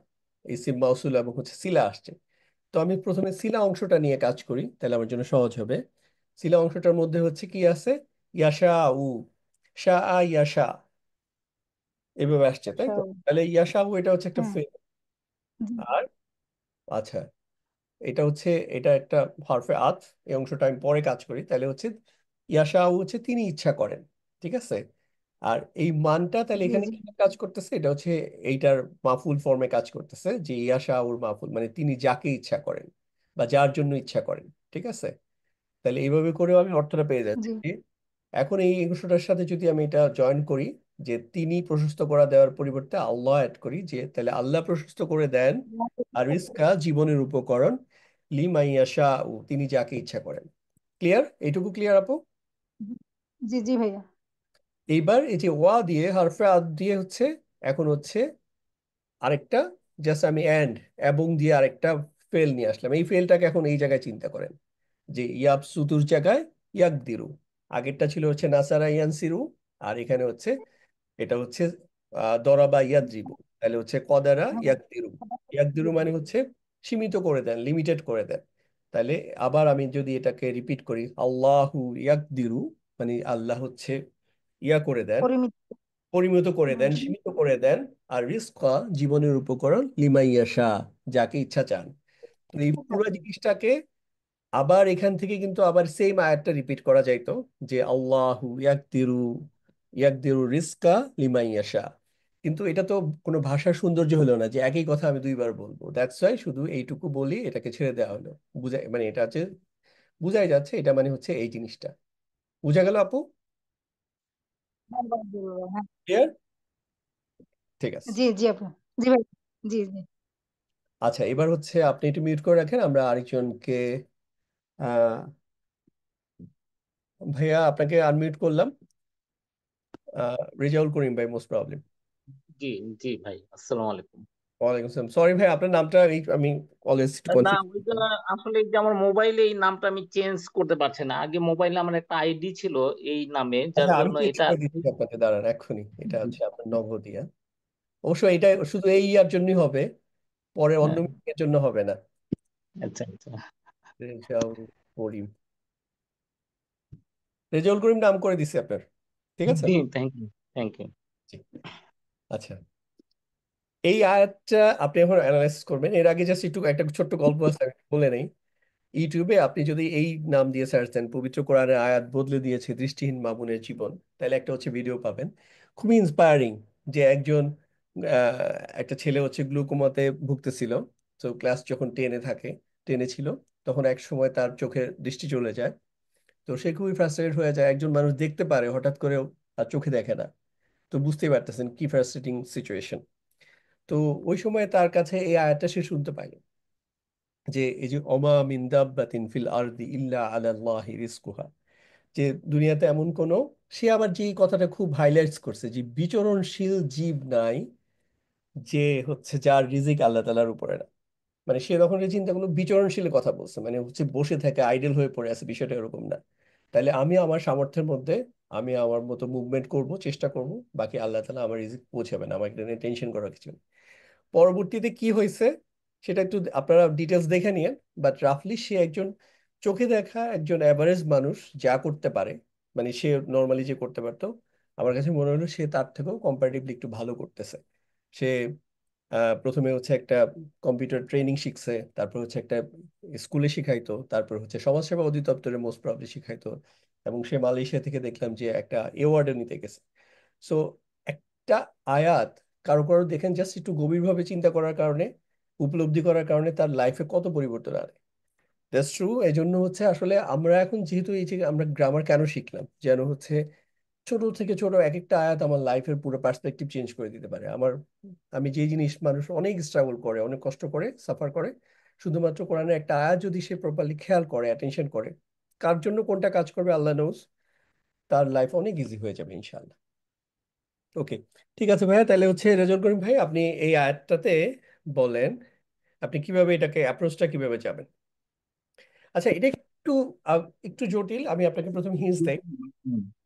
ইসিম মাউসুল এবং হচ্ছে সিলা আসছে। তো আমি প্রথমে সিলা অংশটা নিয়ে কাজ করি, তাহলে আমার জন্য সহজ হবে। সিলা অংশটার মধ্যে হচ্ছে কি আছে, ইয়াশা উ, শাহ ইয়াশা, এভাবে আসছে, তাই আচ্ছা। তো? তাহলে ইয়াশাহু এটা হচ্ছে একটা হ্যাঁ ফেল। জি। আর আচ্ছা, এটা হচ্ছে এটা একটা হরফে আত, এই অংশটা আমি পরে কাজ করি, তাহলে হচ্ছে ইয়াশাহু হচ্ছে তিনি ইচ্ছা করেন, ঠিক আছে? আর এই মানটা তাহলে জি এখানে জি। কি কাজ করতেছে, এটা হচ্ছে এইটার মাফুল ফর্মে কাজ করতেছে, যে ইয়াশাহুর মাফুল মানে তিনি যাকে ইচ্ছা করেন বা যার জন্য ইচ্ছা করেন, ঠিক আছে? তাহলে এইভাবে করেও আমি অর্থটা পেয়ে জি যাচ্ছি। এখন এই অংশটার সাথে যদি আমি এটা জয়েন করি যে তিনি প্রশস্ত করা দেওয়ার পরিবর্তে আল্লাহ অ্যাড করি, যে তাহলে আল্লাহ প্রশস্ত করে দেন আর রিজকা জীবনের উপকরণ লিমাইয়াশা ও তিনি যাকে ইচ্ছা করেন। ক্লিয়ার? এইটুকু ক্লিয়ার আপু? জি জি ভাইয়া। এইবার এই যে ওয়া দিয়ে হারফে আদ দিয়ে হচ্ছে এখন হচ্ছে আরেকটা, জাস্ট আমি এন্ড এবং দিয়ে আরেকটা ফেল নিয়ে আসলাম। এই ফেলটাকে এখন এই জায়গায় চিন্তা করেন যে ইয়াব সুতুর জায়গায় ইয়াক দিরু, আগেরটা ছিল হচ্ছে নাসারা ইয়ানসিরু, আর এখানে হচ্ছে এটা হচ্ছে দরাবা ইয়াদরিবু। তাহলে হচ্ছে কদারা ইয়াকদিরু। ইয়াকদিরু মানে হচ্ছে সীমিত করে দেন, লিমিটেড করে দেন। তাহলে আবার আমি যদি এটাকে রিপিট করি, আল্লাহু ইয়াকদিরু, মানে আল্লাহ হচ্ছে ইয়া করে দেন, পরিমিত। পরিমিত করে দেন, সীমিত করে দেন। আর রিজকা, জীবনের উপকরণ, লিমাইয়াশা, যাকে ইচ্ছা চান। তো এই পুরো জিনিসটাকে আবার এখান থেকে কিন্তু আবার সেম আয়াতটা রিপিট করা যাইতো, যে আল্লাহু ইয়াকদিরু ইয়াকদিরু রিজকা লিমাইয়াশা। কিন্তু এটা তো কোনো ভাষার সৌন্দর্য হলো না যে একই কথা আমি দুইবার বলবো। দ্যাটস ওয়াই শুধু এইটুকু বলি, এটাকে ছেড়ে দেওয়া হলো। বুঝাই, মানে এটা হচ্ছে বুঝাই যাচ্ছে, এটা মানে হচ্ছে এই জিনিসটা। বুঝা গেল আপু? হ্যাঁ, ক্লিয়ার? ঠিক আছে। জি জি আপু, জি ভাই, জি জি। আচ্ছা, এবার হচ্ছে আপনি একটু মিউট করে রাখেন, আমরা আরেকজনকে আহ ভাইয়া আপনাকে আনমিউট করলাম। রেজাউল করিম ভাই, মোস্ট প্রবলেম। জি জি ভাই, আসসালামু আলাইকুম। ওয়ালাইকুম আসসালাম। সরি ভাই, আপনার নামটা আমি অলওয়েজ না, কনফিউজ। ওইটা আসলে যে আমার মোবাইলে এই নামটা আমি চেঞ্জ করতে পারছি না। আগে মোবাইলে আমার একটা আইডি ছিল এই নামে, যার আচ্ছা, আমি জন্য চেঞ্জ এটা করে দিচ্ছি আপনাকে, দাঁড়ান এক্ষুনি। এটা হচ্ছে আপনার নভোদিয়া। অবশ্য এটা শুধু এই ইয়ার জন্যই হবে, পরে অন্য হ্যাঁ, মিটিংয়ের জন্য হবে না। আচ্ছা আচ্ছা। রেজাউল করিম, রেজাউল করিম নাম করে দিছি আপনার। ঠিক আছে। জি, থ্যাংক ইউ, থ্যাংক ইউ। জি। আচ্ছা, এই আয়াতটা আপনি এখন অ্যানালাইসিস করবেন। এর আগে জাস্ট একটু একটা ছোট্ট গল্প আছে, আমি বলে নেই। ইউটিউবে আপনি যদি এই নাম দিয়ে সার্চ দেন, পবিত্র কোরআনের আয়াত বদলে দিয়েছে দৃষ্টিহীন মামুনের জীবন, তাহলে একটা হচ্ছে ভিডিও পাবেন, খুবই ইন্সপায়ারিং। যে একজন একটা ছেলে হচ্ছে গ্লুকোমাতে ভুগতেছিল। তো ক্লাস যখন টেনে ছিল, তখন এক সময় তার চোখের দৃষ্টি চলে যায়। তো সে খুবই ফ্রাস্ট্রেটেড হয়ে যায়। একজন মানুষ দেখতে পারে, হঠাৎ করে তার চোখে দেখে না। তো বুঝতেই পারতেছেন কি ফ্রাস্ট্রেটিং সিচুয়েশন। তো ওই সময় তার কাছে এই আয়াতটা সে শুনতে পায়, যে এই যে অমা মিন দাব্বাতিন ফিল আরদি ইল্লা আলাল্লাহি রিজকুহা, যে দুনিয়াতে এমন কোন, সে আবার যে কথাটা খুব হাইলাইটস করছে, যে বিচরণশীল জীব নাই যে হচ্ছে যার রিজিক আল্লাহ তাআলার উপরে না। মানে সে তখন যে চিন্তা করলো, বিচরণশীল কথা বলছে, মানে হচ্ছে বসে থাকে আইডল হয়ে পড়ে আছে, বিষয়টা এরকম না। তাহলে আমি আমার সামর্থ্যের মধ্যে আমি আমার মতো মুভমেন্ট করব, চেষ্টা করব, বাকি আল্লাহ তাআলা আমার রিজিক পৌঁছাবেন, আমার এটা নিয়ে টেনশন করার কিছু নেই। পরবর্তীতে কি হয়েছে সেটা একটু আপনারা ডিটেলস দেখে নিয়েন। বাট রাফলি সে একজন চোখে দেখা একজন অ্যাভারেজ মানুষ, যা করতে পারে, মানে সে নর্মালি যে করতে পারতো, আমার কাছে মনে হলো সে তার থেকেও কম্পারেটিভলি একটু ভালো করতেছে। সে প্রথমে হচ্ছে একটা কম্পিউটার ট্রেনিং শিখছে, তারপর হচ্ছে একটা স্কুলে শিখাইতো, তারপর হচ্ছে সমাজসেবা অধিদপ্তরে মোস্ট প্রবলি শিখাইতো, এবং সে মালয়েশিয়া থেকে দেখলাম যে একটা এওয়ার্ডও নিতে গেছে। সো একটা আয়াত কারো কারো দেখেন জাস্ট একটু গভীরভাবে চিন্তা করার কারণে, উপলব্ধি করার কারণে তার লাইফে কত পরিবর্তন আনে। That's true. এই জন্য হচ্ছে আসলে আমরা এখন যেহেতু এই যে আমরা গ্রামার কেন শিখলাম, যেন হচ্ছে ছোট থেকে ছোট এক একটা আয়াত আমার লাইফের পুরো পার্সপেক্টিভ চেঞ্জ করে দিতে পারে। আমি যে জিনিস, মানুষ অনেক স্ট্রাগল করে, অনেক কষ্ট করে, সাফার করে, শুধুমাত্র কোরআনের একটা আয়াত যদি সে প্রপারলি খেয়াল করে, অ্যাটেনশন করে, কার জন্য কোনটা কাজ করবে আল্লাহ নোজ, তার লাইফ অনেক ইজি হয়ে যাবে ইনশাআল্লাহ। ওকে, ঠিক আছে ভাইয়া, তাহলে হচ্ছে রেজল করিম ভাই, আপনি এই আয়াতটাতে বলেন আপনি কিভাবে এটাকে অ্যাপ্রোচটা কিভাবে যাবেন। আচ্ছা, এটা একটু একটু জটিল, আমি আপনাকে প্রথমে হিন্টস দেই।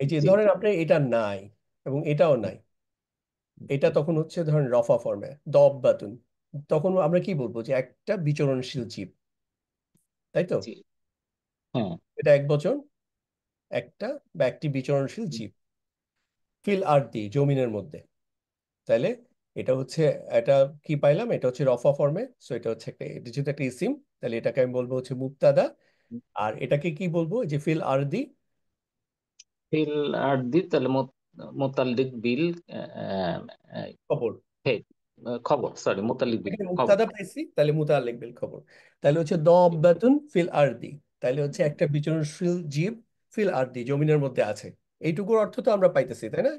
এই যে জি ধরেন আপনার এটা নাই এবং এটাও নাই, এটা তখন হচ্ছে ধরেন রফা ফর্মে দব্বাতুন, তখন আমরা কি বলবো, যে একটা বিচরণশীল জীব, তাই তো? জি। হ্যাঁ। এটা এক বচন, একটা বা একটি বিচরণশীল জীব, ফিল আরদি, জমিনের মধ্যে। তাহলে এটা হচ্ছে, এটা কি পাইলাম, এটা হচ্ছে রফা ফর্মে। সো এটা হচ্ছে একটা, এটা যেহেতু একটা ইসিম, তাহলে এটাকে আমি বলবো হচ্ছে মুক্তাদা। আর এটাকে কি বলবো, যে ফিল আরদি ফিল আর দি, তাহলে মোতাল্লিক বিল, আহ, আহ, খবর। হে, খবর, সরি, মোতাল্লিক বিল এখানে খবর। মুক্তাদা পাইছি, তাহলে মুতাআল্লিক বিল খবর। তাহলে হচ্ছে দাব্বাতুন ফিল আরদি, তাহলে হচ্ছে একটা বিচরণশীল জীব ফিল আরদি, জমিনের মধ্যে আছে। এইটুকুর অর্থ তো আমরা পাইতেছি, তাই না?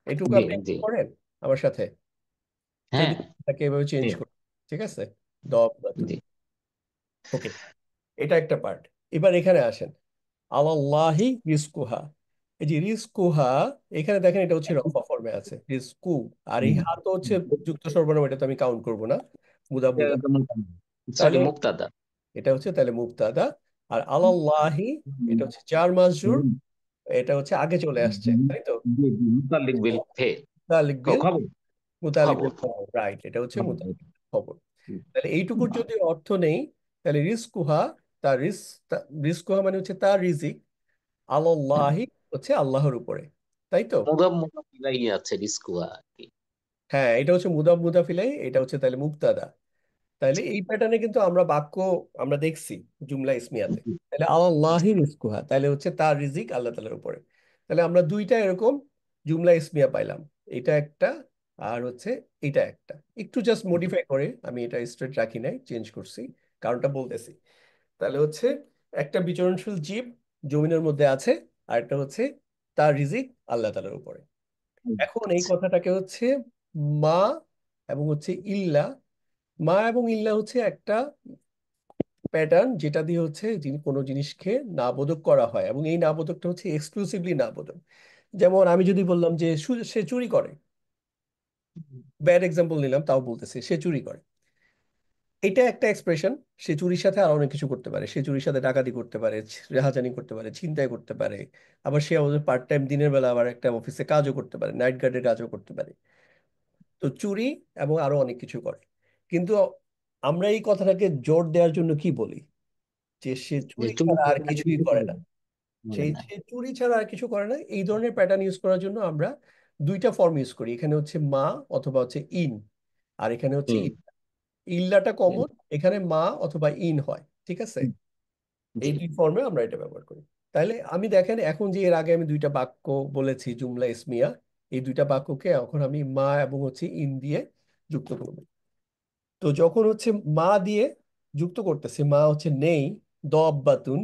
এইটুকু জি আপনি জি। করেন আমার সাথে, যদি হ্যাঁ। তাকে এভাবে চেঞ্জ জি করি। ঠিক আছে, দাব্বাতুন। জি। ওকে, এটা একটা পার্ট। এবার এখানে আসেন, আলাল্লাহি রিজকুহা। এই যে রিজকুহা, এখানে দেখেন এটা হচ্ছে রফা ফর্মে আছে, রিজকু। আর এই হা তো হচ্ছে যুক্ত সর্বনাম, এটা তো আমি কাউন্ট করবো না, মুদা মুদা। সরি, তাহলে মুক্তাদা। এটা হচ্ছে তাহলে মুবতাদা। আর আলাল্লাহি, এটা হচ্ছে জার মাজরুর, এটা হচ্ছে আগে চলে আসছে, তাই তো? জি জি, মুতাল্লিক বিল ফেল। মুতালিক বিল খবর মুতালিক খবর বিল খবর, রাইট, এটা হচ্ছে খবর। মুতালিক বিল খবর। হুম, তাহলে এইটুকুর যদি অর্থ নেই, তাহলে রিজকুহা, তার রিজকুহা মানে হচ্ছে তার রিজিক, আলাল্লাহি হচ্ছে আল্লাহর উপরে, তাই তো? মুদাব মুদাব ইলাইহি আছে রিস্কুয়া আর কি। হ্যাঁ, এটা হচ্ছে মুদাফ মুদাফ ইলাইহি, এটা হচ্ছে তাহলে মুবতাদা। তাহলে এই প্যাটার্নে কিন্তু আমরা বাক্য আমরা দেখছি জুমলা ইসমিয়াতে। তাহলে আল্লাহি রিজকুহা, তাহলে হচ্ছে তার রিজিক আল্লাহ তাআলার উপরে। তাহলে আমরা দুইটা এরকম জুমলা ইসমিয়া পাইলাম, এটা একটা আর হচ্ছে এটা একটা। একটু জাস্ট মডিফাই করে আমি এটা স্ট্রেট রাখি নাই, চেঞ্জ করছি, কারণটা বলতেছি। তাহলে হচ্ছে একটা বিচরণশীল জীব জমিনের মধ্যে আছে, আর একটা হচ্ছে তার রিজিক আল্লাহ তাআলার উপরে। এখন এই কথাটাকে হচ্ছে মা এবং হচ্ছে ইল্লা, মা এবং ইল্লা হচ্ছে একটা প্যাটার্ন যেটা দিয়ে হচ্ছে কোনো জিনিসকে নাবোধক করা হয়, এবং এই নাবোধকটা হচ্ছে এক্সক্লুসিভলি নাবোধক। যেমন আমি যদি বললাম যে সে চুরি করে, ব্যাড এক্সাম্পল নিলাম তাও বলতেছি, সে চুরি করে, এটা একটা এক্সপ্রেশন। সে চুরির সাথে আরো অনেক কিছু করতে পারে, সে চুরির সাথে ডাকাতি করতে পারে, রাহাজানি করতে পারে, ছিনতাই করতে পারে, আবার সে আমাদের পার্ট টাইম দিনের বেলা আবার একটা অফিসে কাজও করতে পারে, নাইট গার্ডের কাজও করতে পারে। তো চুরি এবং আরো অনেক কিছু করে। কিন্তু আমরা এই কথাটাকে জোর দেওয়ার জন্য কি বলি, যে সে যে চুরি চুরি ছাড়া আর করে আর কিছুই কিছু করে করে না। না, বলে না। সে চুরি ছাড়া আর কিছু করে না, এই ধরনের প্যাটার্ন ইউজ করার জন্য আমরা দুইটা ফর্ম ইউজ করি। এখানে হচ্ছে মা অথবা হচ্ছে ইন, আর এখানে হচ্ছে হুম, ইল্লাটা কমন, এখানে মা অথবা ইন হয়, ঠিক আছে? জি এই দুই ফর্মে আমরা এটা ব্যবহার করি। তাহলে আমি দেখেন এখন যে এর আগে আমি দুইটা বাক্য বলেছি জুমলা ইসমিয়া, এই দুইটা বাক্যকে এখন আমি মা এবং হচ্ছে ইন দিয়ে যুক্ত করব। তো যখন হচ্ছে মা দিয়ে যুক্ত করতেছি, মা হচ্ছে নেই, দব্বাতুন,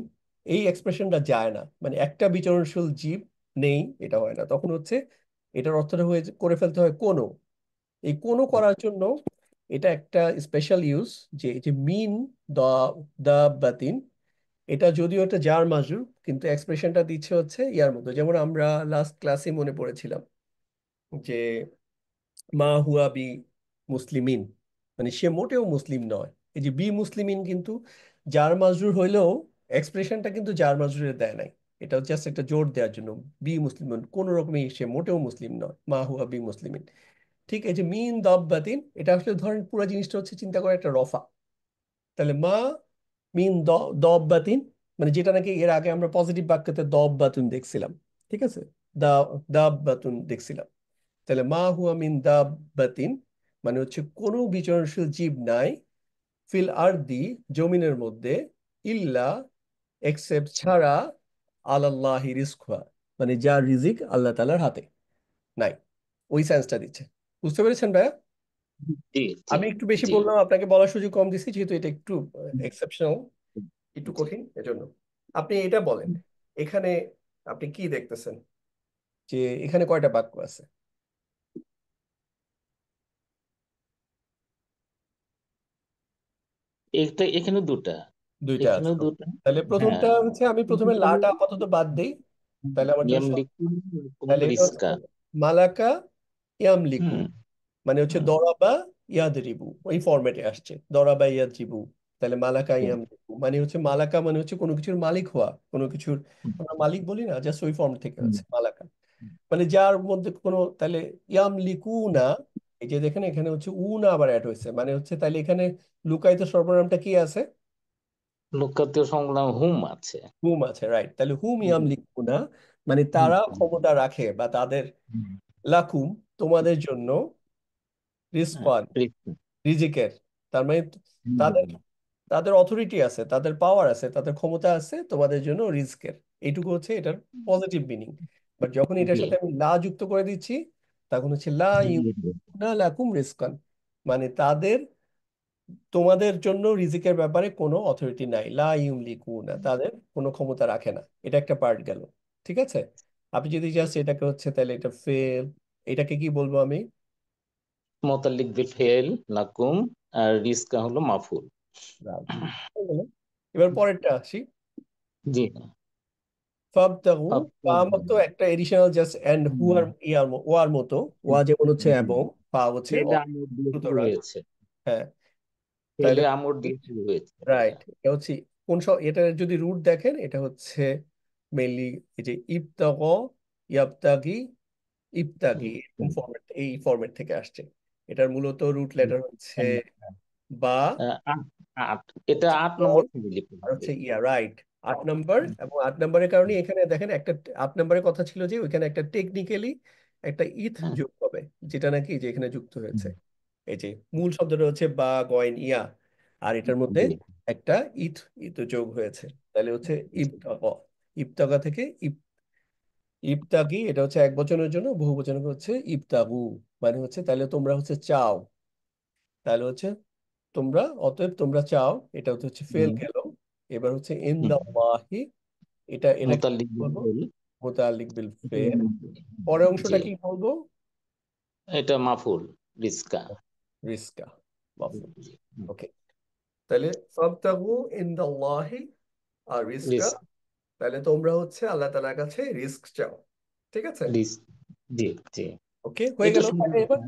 এই এক্সপ্রেশনটা যায় না, মানে একটা বিচরণশীল জীব নেই, এটা হয় না। তখন হচ্ছে এটার অর্থটা হয়ে করে ফেলতে হয় কোনো। এই কোনো করার জন্য এটা একটা স্পেশাল ইউজ, যে এই যে মিন দ দাব্বাতিন, এটা যদিও একটা জার মাজরুর, কিন্তু এক্সপ্রেশনটা দিচ্ছে হচ্ছে ইয়ার মতো। যেমন আমরা লাস্ট ক্লাসে মনে পড়েছিলাম যে মা হুয়া বি মুসলিমিন, মানে সে মোটেও মুসলিম নয়। এই যে বি মুসলিমিন কিন্তু জার মাজরুর হইলেও এক্সপ্রেশনটা কিন্তু জার মাজরুরের দেয় নাই, এটা জাস্ট একটা জোর দেওয়ার জন্য। বি মুসলিমিন কোন রকমই সে মোটেও মুসলিম নয়, মা হুয়া বি মুসলিমিন। ঠিক, এই যে মিন দাব্বাতিন, এটা আসলে ধরেন পুরো জিনিসটা হচ্ছে চিন্তা করে একটা রফা। তাহলে মা মিন দব্বাতিন, মানে যেটা নাকি এর আগে আমরা পজিটিভ বাক্যতে দব্বাতুন দেখছিলাম, ঠিক আছে, দা দাব্বাতুন দেখছিলাম। তাহলে মা হুয়া মিন দাব্বাতিন মানে হচ্ছে কোনো বিচরণশীল জীব নাই, ফিল আরদি জমিনের মধ্যে, ইল্লা এক্সেপ্ট ছাড়া, আলাল্লাহি রিজকুহা মানে যার রিজিক আল্লাহ তাআলার হাতে নাই। ওই সেন্সটা দিচ্ছে। বুঝতে পেরেছেন ভাইয়া? জি জি আমি একটু বেশি জি। বললাম, আপনাকে বলার সুযোগ কম দিচ্ছি যেহেতু এটা একটু এক্সেপশনাল, একটু কঠিন, এজন্য। আপনি এটা বলেন, এখানে আপনি কি দেখতেছেন, যে এখানে কয়টা বাক্য আছে? এখানে দুটা, দুইটা আছে, এখানেও okay. দুটা। তাহলে হ্যাঁ, প্রথমটা হচ্ছে আমি প্রথমে লাটা আপাতত বাদ দেই, তাহলে আমার জন্য ইয়ামলিকু তাহলে এটা হচ্ছে রিস্কা। মালাকা ইয়ামলিকু, হুম মানে হচ্ছে হুম দরাবা ইয়াদরিবু, ওই ফরম্যাটে আসছে দরাবা ইয়াদরিবু। তাহলে মালাকা হুম, ইয়ামলিকু মানে হচ্ছে মালাকা মানে হচ্ছে কোনো কিছুর মালিক হওয়া, কোনো কিছুর আমরা মালিক বলি না, জাস্ট ওই ফর্ম থেকে হুম, আছে মালাকা, মানে যার মধ্যে কোনো। তাহলে ইয়ামলিকু না, এই যে দেখেন এখানে হচ্ছে উ না আবার অ্যাড হয়েছে, মানে হচ্ছে তাহলে এখানে লুকায়িত সর্বনামটা কি আছে? লোকাতীয় সংগ্রাম হুম আছে। হুম আছে, রাইট। তাহলে হুম হুম ইয়ামলিকু না মানে হুম তারা ক্ষমতা রাখে বা তাদের, হুম, লাকুম তোমাদের জন্য, হ্যাঁ, রিজকান রিস্কা। রিজিকের, তার মানে তাদের হুম, তাদের অথরিটি আছে, তাদের পাওয়ার আছে, তাদের ক্ষমতা আছে তোমাদের জন্য রিস্কের। এইটুকু হচ্ছে এটার পজিটিভ মিনিং। বাট যখন এটার জি সাথে আমি লা যুক্ত করে দিচ্ছি, তখন হচ্ছে লা ইউনা লাকুম রিজকান, মানে তাদের তোমাদের জন্য রিজিকের ব্যাপারে কোনো অথরিটি নাই, লা ইউমলিকুনা তাদের কোনো ক্ষমতা রাখে না। এটা একটা পার্ট গেল, ঠিক আছে? আপনি যদি জাস্ট এটাকে হচ্ছে তাহলে এটা ফেল, এটাকে কি বলবো আমি? মোতাল্লিক বিল ফেল লাকুম, আর রিস্কা হলো মাফুল। Right. হয়ে গেল। এবার পরেরটা আসি, জি। ফাবতাগু। ফাম তো একটা এডিশনাল জাস্ট এন্ড হু আর ওয়ার মতো, ওয়া যেমন হচ্ছে এবং, ফা হচ্ছে ফেলে আমর দিয়ে শুরু সুতরাং। হয়েছে, হ্যাঁ, তাহলে ফেলে আমর দিয়ে শুরু হয়েছে এটা। রাইট, এটা হচ্ছে কোন এটা যদি রুট দেখেন এটা হচ্ছে মেইনলি এই যে ইবতাগ, ইয়াবতাগি, ইবতাগি, এরকম হুম। ফরম্যাট, এই ফরম্যাট থেকে আসছে। এটার মূলত রুট লেটার হচ্ছে বা, আট আট এটা 8 নম্বর ফ্যামিলি আর হচ্ছে রাইট 8 নম্বর। এবং 8 নম্বরের কারণে এখানে দেখেন একটা 8 নম্বরের কথা ছিল যে ওইখানে একটা টেকনিক্যালি একটা ইথ যোগ হবে, যেটা নাকি যে এখানে যুক্ত হয়েছে। এই যে মূল শব্দটা হচ্ছে বা গয়েন ইয়া, আর এটার মধ্যে একটা ইথ ইথ যোগ হয়েছে, তাহলে হচ্ছে ইবতাগা। ইবতাগা থেকে ইবতাগি, এটা হচ্ছে এক বচনের জন্য, বহু বচনের হচ্ছে ইবতাগু, মানে হচ্ছে তাহলে তোমরা হচ্ছে চাও, তাহলে হচ্ছে তোমরা, অতএব তোমরা চাও, এটা হচ্ছে ফেল গেল। এবার হচ্ছে ইন দা ওয়াহি, এটা কি মুতাল্লিক বিল বলবো? ফেল। মুতাআল্লিক বিল ফেল। পরের অংশটা জি, কি বলবো? এটা মাফুল রিস্কা। রিস্কা, মাফুল। জি, ওকে, তাহলে ফাবতাগু ইনদাল্লাহি আর রিস্কা, রিস্ক তাহলে তোমরা হচ্ছে আল্লাহ তাআলার কাছে রিস্ক চাও। ঠিক আছে, রিস্ক। জি, জি, ওকে, হয়ে এটা গেল। সুন্দর তাহলে এবার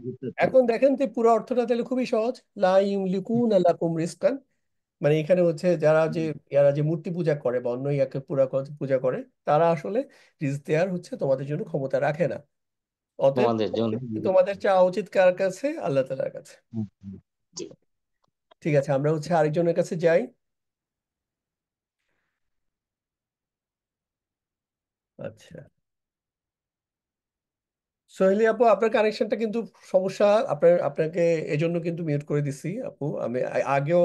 এখন দেখেন যে পুরো অর্থটা তাহলে খুবই সহজ। লা ইমলিকুনা লাকুম রিজকান, মানে এখানে হচ্ছে যারা যে মূর্তি পূজা করে বা অন্য ইয়াকে পুরা পূজা করে, তারা আসলে রিজক দেওয়ার হচ্ছে তোমাদের জন্য ক্ষমতা রাখে না। অতএব তোমাদের জন্য। তোমাদের চাওয়া উচিত কার কাছে? আল্লাহ তাআলার কাছে। জি, ঠিক আছে, আমরা হচ্ছে আরেকজনের কাছে যাই। আচ্ছা, সোহেলি আপু, আপনার কানেকশনটা কিন্তু সমস্যা। আপনাকে এজন্য কিন্তু মিউট করে দিছি আপু। আমি আগেও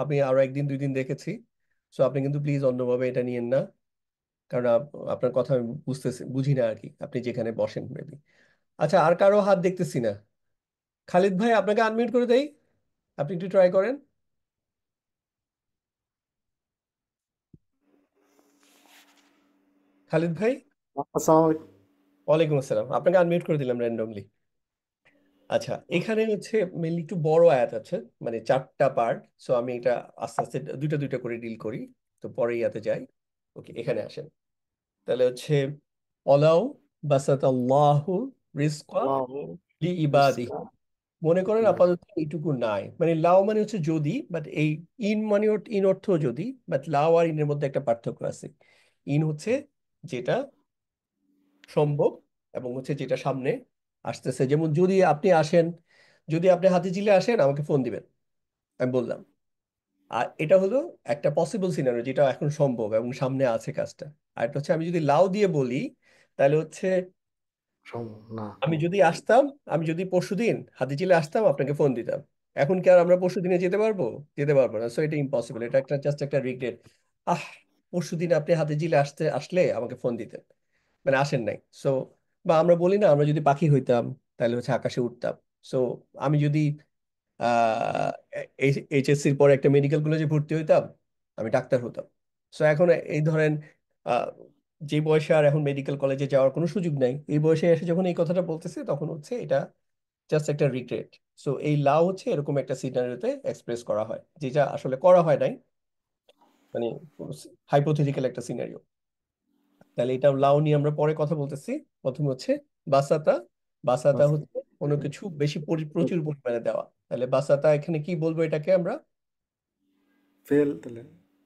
আমি আরো একদিন দুই দিন দেখেছি। সো আপনি কিন্তু প্লিজ অন্যভাবে এটা নিয়েন না, কারণ আপনার কথা আমি বুঝি না আর কি, আপনি যেখানে বসেন মেবি। আচ্ছা, আর কারো হাত দেখতেছি না। খালিদ ভাই, আপনাকে আনমিউট করে দেই, আপনি একটু ট্রাই করেন। খালিদ ভাই। আসসালামু আলাইকুম। ওয়ালাইকুম আসসালাম, আপনাকে আনমিউট করে দিলাম র্যান্ডমলি। আচ্ছা, এখানে হচ্ছে মেনলি একটু বড় আয়াত আছে, মানে 4টা পার্ট। সো আমি এটা আস্তে আস্তে দুইটা দুইটা করে ডিল করি। তো পরে ইয়াতে যাই। ওকে, এখানে আসেন। তাহলে হচ্ছে অলাউ বাসাতাল্লাহু রিজকা আল্লাহু লিইবাদিহি। রিজকা মনে করেন লিল আপাতত এইটুকু নাই, মানে লাও মানে হচ্ছে যদি, বাট এই ইন মানে ইন অর্থ যদি, বাট লাও আর ইনের মধ্যে একটা পার্থক্য আছে। ইন হচ্ছে যেটা সম্ভব, এবং হচ্ছে যেটা সামনে আসতেছে। যেমন যদি আপনি আসেন, যদি আপনি হাতিঝিলে আসেন আমাকে ফোন দিবেন, আমি বললাম। আর এটা হলো একটা পসিবল সিনারিও, যেটা এখন সম্ভব এবং সামনে আছে কাজটা। আর এটা হচ্ছে আমি যদি লাউ দিয়ে বলি, তাহলে হচ্ছে সম্ভব না। আমি যদি আসতাম, আমি যদি পরশুদিন হাতিঝিলে আসতাম আপনাকে ফোন দিতাম। এখন কি আর আমরা পরশুদিনে যেতে পারবো? যেতে পারবো না। সো এটা ইম্পসিবল, এটা একটা জাস্ট একটা রিগ্রেট। আহ, পরশুদিন আপনি হাতিঝিলে আসলে আমাকে ফোন দিতেন, মানে আসেন নাই। সো, বা আমরা বলি না, আমরা যদি পাখি হইতাম তাহলে হচ্ছে আকাশে উঠতাম। সো আমি যদি এইচএসসির পরে একটা মেডিকেল কলেজে ভর্তি হইতাম, আমি ডাক্তার হতাম। সো এখন এই ধরেন আহ, যে বয়সে আর এখন মেডিকেল কলেজে যাওয়ার কোনো সুযোগ নাই, এই বয়সে এসে যখন এই কথাটা বলতেছে, তখন হচ্ছে এটা জাস্ট একটা রিগ্রেট। সো এই লাভ হচ্ছে এরকম একটা সিনারিওতে এক্সপ্রেস করা হয়, যেটা আসলে করা হয় নাই, মানে হাইপোথেটিক্যাল একটা সিনারিও। তাহলে এটা লাউ নিয়ে আমরা পরে কথা বলতেছি। প্রথম হচ্ছে বাসাতা। বাসাতা বাস হচ্ছে কোনো কিছু বেশি প্রচুর পরিমাণে দেওয়া। তাহলে বাসাতা এখানে কি বলবো এটাকে আমরা? ফেল তাহলে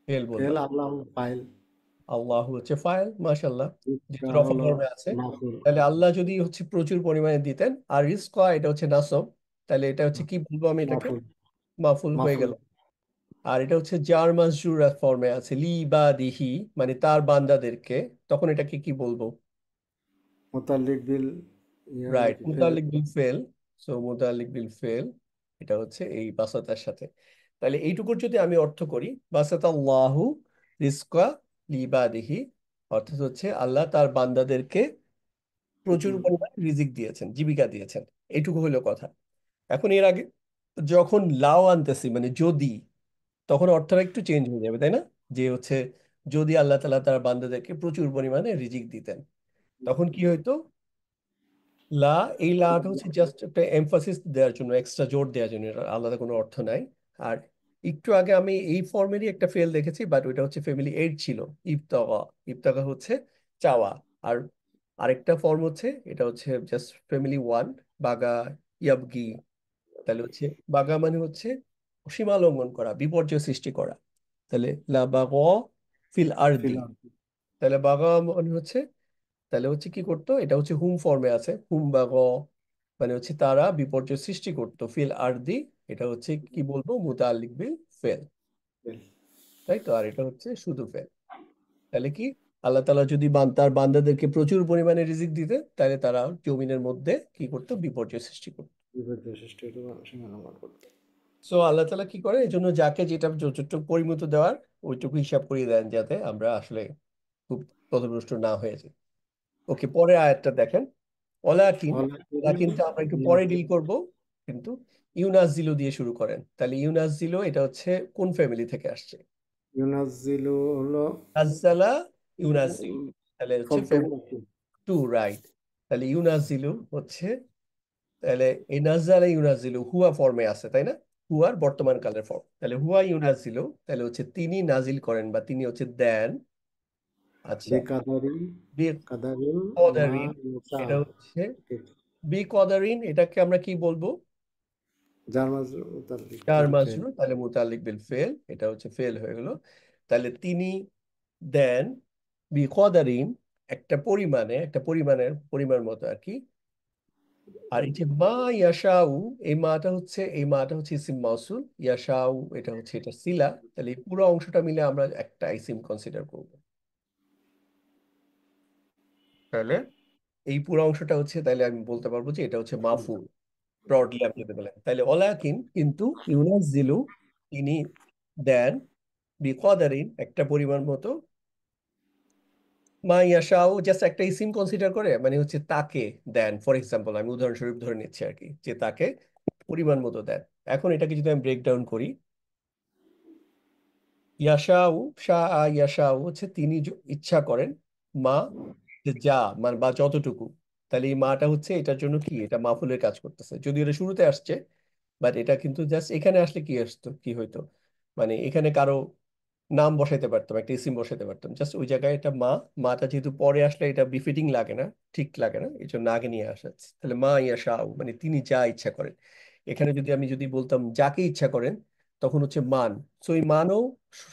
ফেল ফেল বললাম। আল্লাহু ফাইল। আল্লাহ হচ্ছে ফাইল, মাশাআল্লাহ, রিজকা যেহেতু রফা হলো ফর্মে আছে। মাফুল। তাহলে আল্লাহ যদি হচ্ছে প্রচুর পরিমাণে দিতেন, আর রিজকা এটা হচ্ছে নাসব, তাহলে এটা হচ্ছে কি বলবো আমি এটাকে? মাফুল মাফুল হয়ে মাফুল গেল। আর এটা হচ্ছে জার মাজরুর ফর্মে আছে, লি বা দিহি, মানে তার বান্দাদেরকে, তখন এটাকে কি বলবো? মুতাল্লিক বিল ইয়া রাইট, নাকি ফেল। মুতাল্লিক বিল ফেল। সো মুতাল্লিক বিল ফেল, এটা হচ্ছে এই বাসাতার সাথে। তাহলে এইটুকুর যদি আমি অর্থ করি, বাসাতাল্লাহু রিজকা লিবাদিহি, অর্থাৎ হচ্ছে আল্লাহ তার বান্দাদেরকে প্রচুর পরিমাণে রিজিক দিয়েছেন, জীবিকা দিয়েছেন। এইটুকু হলো কথা। এখন এর আগে যখন লাও আনতেছি, মানে যদি, তখন অর্থটা একটু চেঞ্জ হয়ে যাবে, তাই না? যে হচ্ছে যদি আল্লাহ তাআলা তার বান্দাদেরকে প্রচুর পরিমাণে রিজিক দিতেন, তখন কি হইতো? লা, এই লাটা হচ্ছে জাস্ট একটা এমফাসিস দেওয়ার জন্য, এক্সট্রা জোর দেওয়ার জন্য, এটার আলাদা কোনো অর্থ নাই। আর একটু আগে আমি এই ফর্মেরই একটা ফেল দেখেছি, বাট ওইটা হচ্ছে ফ্যামিলি এইড ছিল। ইবতাগা, ইবতাগা হচ্ছে চাওয়া। আর আরেকটা ফর্ম হচ্ছে, এটা হচ্ছে জাস্ট ফ্যামিলি ওয়ান, বাগা, ইয়াবগি। তাহলে হচ্ছে বাগা মানে হচ্ছে সীমা লঙ্ঘন করা, বিপর্যয় সৃষ্টি করা। তাহলে লা বাগা ফিল আরদি, ফিল তাহলে বাগা মানে হচ্ছে, তাহলে হচ্ছে কি করতো, এটা হচ্ছে হুম ফর্মে আছে, হুম বাগ, মানে হচ্ছে তারা বিপর্যয় সৃষ্টি করতো ফিল আরদি, এটা হচ্ছে কি বলবো, মুতাআল্লিক বিল ফেল, তাই তো। আর এটা হচ্ছে শুধু ফেল। তাহলে কি, আল্লাহ তাআলা যদি তার বান্দাদেরকে প্রচুর পরিমাণে রিজিক দিতে, তাহলে তারা জমিনের মধ্যে কি করতো, বিপর্যয় সৃষ্টি করতো। বিপর্যয় সৃষ্টি হতো, সীমালঙ্ঘন করতো। সো আল্লাহ তাআলা কি করে, এই জন্য যাকে যেটা যতটুকু পরিমিত দেওয়ার ওইটুকু হিসাব করিয়ে দেন, যাতে আমরা আসলে খুব পথভ্রষ্ট না হয়ে যাই। ওকে, পরের আয়াতটা দেখেন। ওলাকিন, লাকিনটা আমরা একটু পরে ডিল করব, কিন্তু ইউনাজিলু দিয়ে শুরু করেন। তাহলে ইউনাজিলু এটা হচ্ছে কোন ফ্যামিলি থেকে আসছে? ইউনাজ্জিলু হলো নাজ্জালা, ইউনাজিলু, তাহলে হচ্ছে ফ্রম ফ্যামিলি টু, রাইট। তাহলে ইউনাজিলু হচ্ছে, তাহলে এই নাজ্জালা ইউনাজিলু হুয়া ফর্মে আছে, তাই না? হুয়ার বর্তমান কালের ফর্ম। তাহলে হুয়া ইউনাজিলু, তাহলে হচ্ছে তিনি নাজিল করেন বা তিনি হচ্ছে দেন। আচ্ছা, বেকাদারি কাদারিন মা বিকদারিন, ইউসা, এটা হচ্ছে বিকদারিন, এটাকে আমরা কি বলবো? যার মাঝে মুতাল্লিক চার বিল ফেল। মাজরুর, তাহলে মুতাল্লিক বিল ফেল, এটা হচ্ছে ফেল হয়ে গেল। তাহলে তিনি দেন বিকদারিন, একটা পরিমাণে, একটা পরিমাণ মতো আর কি। আর এই যে মা ইয়াশাউ, এই মাটা হচ্ছে ইসিম মাউসুল, ইয়াশাউ এটা হচ্ছে এটা সিলা। তাহলে এই পুরো অংশটা মিলে আমরা একটা ইসিম কনসিডার করব। তাহলে এই পুরো অংশটা হচ্ছে, তাহলে আমি বলতে পারবো যে এটা হচ্ছে মাফুল, ব্রডলি আপনি যদি বলেন। তাহলে ওলাকিন, কিন্তু ইউনাজ্জিলু, তিনি দেন বিকদারিন, একটা পরিমাণ মতো, মা ইয়াশাউ জাস্ট একটা ইসিম কনসিডার করে, মানে হচ্ছে তাকে দেন। ফর এক্সাম্পল আমি উদাহরণস্বরূপ ধরে নিচ্ছি আর কি, যে তাকে পরিমাণ মতো দেন। এখন এটাকে যদি আমি ব্রেক ডাউন করি, ইয়াশাউ, ইয়াশাউ হচ্ছে তিনি ইচ্ছা করেন, মা যে যা মানে বা যতটুকু। তাহলে এই মাটা হচ্ছে এটার জন্য কি, এটা মাফুলের কাজ করতেছে, যদিও এটা শুরুতে আসছে, বাট এটা কিন্তু জাস্ট এখানে আসলে কি আসতো, কি হইতো, মানে এখানে কারো নাম বসাইতে পারতাম, একটা ইসিম বসাইতে পারতাম, জাস্ট ওই জায়গায় এটা মা, মাটা যেহেতু পরে আসলে এটা বিফিটিং লাগে না, ঠিক লাগে না, এই জন্য আগে নিয়ে আসা হচ্ছে। তাহলে মা ইয়াশাউ মানে তিনি যা ইচ্ছা করেন। এখানে যদি আমি বলতাম যাকে ইচ্ছা করেন, তখন হচ্ছে মান, সো এই মানও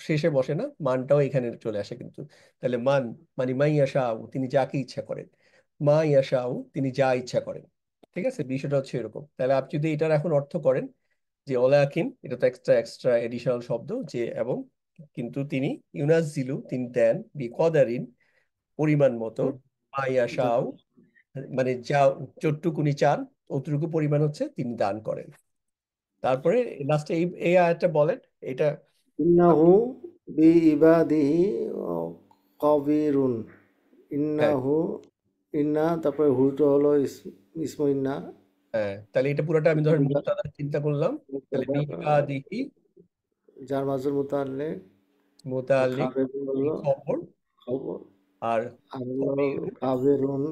শেষে বসে না, মানটাও এখানে চলে আসে কিন্তু। তাহলে মান মানে মা ইয়াশাউ, তিনি যাকে ইচ্ছা করেন, মা ইয়াশাউ তিনি যা ইচ্ছা করেন। ঠিক আছে, বিষয়টা হচ্ছে এরকম। তাহলে আপনি যদি এটার এখন অর্থ করেন যে ওলাকিন, এটা তো এক্সট্রা এক্সট্রা এডিশনাল শব্দ, যে এবং, কিন্তু তিনি ইউনাজিলু তিনি দেন বিকদারিন পরিমাণ মতো, মা ইয়াশাউ মানে যা যতটুকুনি চান অতটুকু পরিমাণ হচ্ছে তিনি দান করেন। তারপরে লাস্টে এই এই আয়াতটা বলেন এটা। ইন্নাহু বিইবাদিহি কবিরুন। হ্যাঁ, ইন্নাহু, ইন্না, তারপরে হুটো হলো ইসমু ইন্না, হ্যাঁ, তাহলে এটা পুরোটা আমি ধরেন মুবতাদা চিন্তা করলাম। তাহলে বিবাদিহি, যার মাঝে মুতাল্লিক, মুতাআল্লিক খাবের হলো খবর, খবর, আর আর হলো খবিরুন,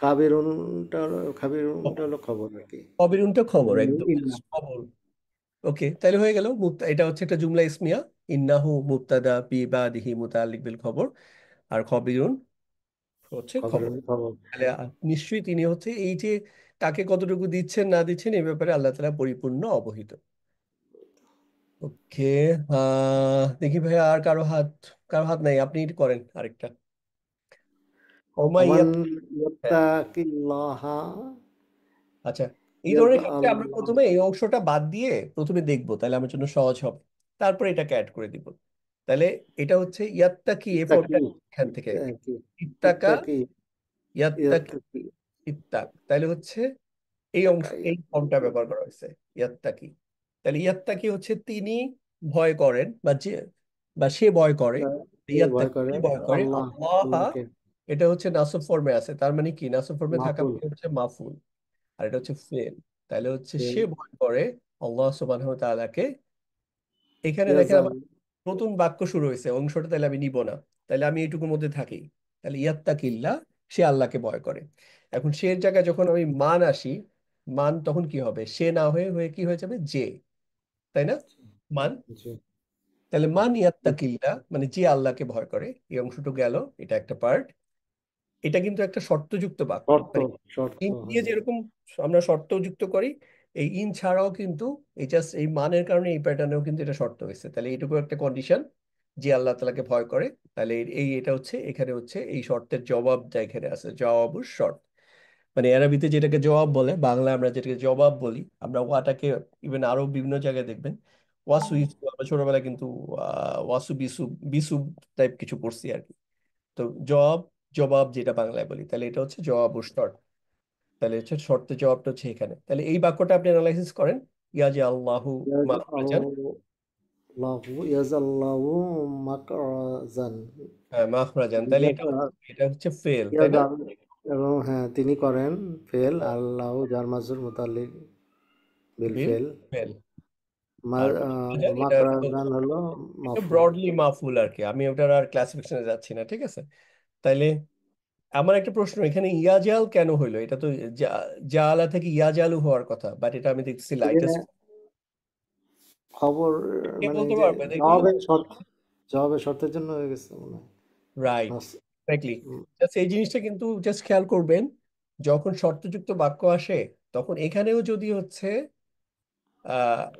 কাবেরুন, কাবেরুনটা হলো খবর আর কি। খবিরুনটা খবর, একদম ইন্না খবর। ওকে, তাহলে হয়ে গেল এটা হচ্ছে একটা জুমলা ইসমিয়া। ইন্নাহু মুবতাদা বি বাদিহি মুতাআল্লিক বিল খবর, আর খবিরুন হচ্ছে খবর। খবরের খবর। তাহলে নিশ্চয়ই তিনি হচ্ছে এই যে কাকে কতটুকু দিচ্ছেন না দিচ্ছেন এই ব্যাপারে আল্লাহ তাআলা পরিপূর্ণ অবহিত। ওকে, দেখি ভাই আর কারো হাত নাই, আপনি এটা করেন আরেকটা। ওমান ওমাইয়াত, হ্যাঁ, ইয়াত্তাকিল্লাহা আচ্ছা, এই ধরনের ক্ষেত্রে ইয়াজআল আমরা প্রথমে এই অংশটা বাদ দিয়ে প্রথমে দেখবো, তাহলে আমার জন্য সহজ হবে। তারপরে এটাকে অ্যাড করে দিব। তাহলে এটা হচ্ছে ইয়াত্তাকি, এ ইত্তাকি, ফর্মটা এখান থেকে, ইত্তাকি, ইত্তাকা, ইত্তাকি, ইয়াত্তাকি, ইয়াত্তাকি, ইত্তাক, তাহলে হচ্ছে এই অংশ, ইত্তাকাই, এই ফর্মটা ব্যবহার করা হয়েছে, ইয়াত্তাকি। তাহলে ইয়াত্তাকি হচ্ছে তিনি ভয় করেন বা সে ভয় করে। সে ভয় ইয়াত্তাকি করে কি ভয় করে, আল্লাহ, আল্লাহ, আল্লাহকে। এটা হচ্ছে নাসব ফর্মে আছে, তার মানে কি, নাসব ফর্মে থাকা মাফুল, মানে হচ্ছে মাফুল, আর এটা হচ্ছে ফেল। তাহলে হচ্ছে ফেল, সে ভয় করে আল্লাহ সুবহানাহু ওয়া তাআলাকে। এখানে দেখেন ইয়াজাল, আমার নতুন বাক্য শুরু হয়েছে, অংশটা তাহলে আমি নিব না, তাহলে আমি এইটুকুর মধ্যে থাকি। তাহলে ইয়াত্তাকিল্লাহ, সে আল্লাহকে ভয় করে। এখন সে জায়গায় যখন আমি মান আসি, মান তখন কি হবে, সে না হয়ে হয়ে কি হয়ে যাবে, যে, তাই না, মান। জি, তাহলে মান ইয়াত্তাকিল্লাহ মানে যে আল্লাহকে ভয় করে, এই অংশটুকু গেল, এটা একটা পার্ট। এটা কিন্তু একটা শর্তযুক্ত বাক্য, শর্ত, মানে শর্ত, ইন দিয়ে হ্যাঁ। যেরকম আমরা শর্ত যুক্ত করি, এই ইন ছাড়াও কিন্তু এই জাস্ট এই মানের কারণে এই প্যাটার্নেও কিন্তু এটা শর্ত হয়েছে। তাহলে এইটুকু একটা কন্ডিশন, যে আল্লাহ তাআলাকে ভয় করে, তাহলে এটা হচ্ছে এখানে হচ্ছে এই শর্তের জবাবটা এখানে আছে, জবাবুর শর্ত। মানে আরবিতে যেটাকে জবাব বলে, বাংলা আমরা যেটাকে জবাব বলি, আমরা ওয়াটাকে ইভেন আরো বিভিন্ন জায়গায় দেখবেন ওয়াসু ইসু, আমরা ছোটবেলায় কিন্তু ওয়াসু বিসু বিসু টাইপ কিছু পড়ছি আর কি। তো জবাব জবাব যেটা বাংলায় বলি, তাহলে এটা হচ্ছে জবাবুর শর্ত। তাহলে হচ্ছে শর্তের জবাবটা হচ্ছে এখানে। তাহলে এই বাক্যটা আপনি অ্যানালাইসিস করেন, ইয়াজি আল্লাহু মাখরাজান। ইয়াজাল্লাহু মাকরাজান। হ্যাঁ, মাখরাজান, তাহলে এটা হচ্ছে ফেল, তাই না? ইয়াজাল, এবং হ্যাঁ তিনি করেন ফেল, আল্লাহ জার মাজরুর মুতাল্লিক বিল বিল ফেল, ফেল। আর মাখরাজান এটা মাকরাজান হলো এটা মাফুল। ব্রডলি মাফুল আর কি, আমি ওটার আর ক্লাসিফিকেশনে যাচ্ছি না, ঠিক আছে? তাইলে আমার একটা প্রশ্ন, এখানে ইয়াজাল কেন হইলো? এটা তো জালা থেকে ইয়াজালু হওয়ার কথা, বাট এটা আমি দেখছি লাইটেস্ট। খবর কে মানে বলতে যে পারবে দেখি? জবাবের শর্তের জন্য হয়ে গেছে মনে হয়। Right, exactly. জাস্ট এই জিনিসটা কিন্তু জাস্ট খেয়াল করবেন, যখন শর্তযুক্ত বাক্য আসে তখন এখানেও যদি হচ্ছে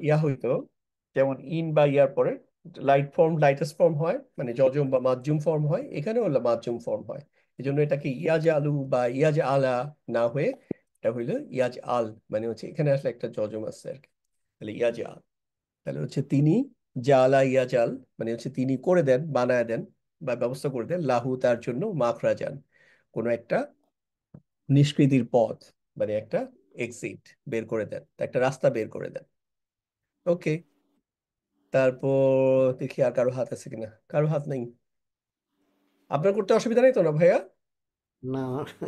ইয়া হইতো, যেমন ইন বা ইয়ার পরে লাইট ফর্ম লাইটেস্ট ফর্ম হয়, মানে যজম বা মাজ্জুম ফর্ম হয়, এখানেও হলো মাজ্জুম ফর্ম হয়। এই জন্য এটাকে ইয়াজ আলু বা ইয়াজ আলা না হয়ে এটা হইলো ইয়াজ আল, মানে হচ্ছে এখানে আসলে একটা যজম আছে আর কি। তাহলে ইয়াজ আল, তাহলে হচ্ছে তিনি জালা ইয়াজ আল, মানে হচ্ছে তিনি করে দেন, বানায় দেন বা ব্যবস্থা করে দেন, লাহু তার জন্য, মাখরাজান কোনো একটা নিষ্কৃতির পথ, মানে একটা এক্সিট বের করে দেন, একটা রাস্তা বের করে দেন। ওকে, তারপর দেখি আর কারো হাত আছে কিনা। কারো হাত নেই? আপনার করতে অসুবিধা নেই তো না ভাইয়া? না,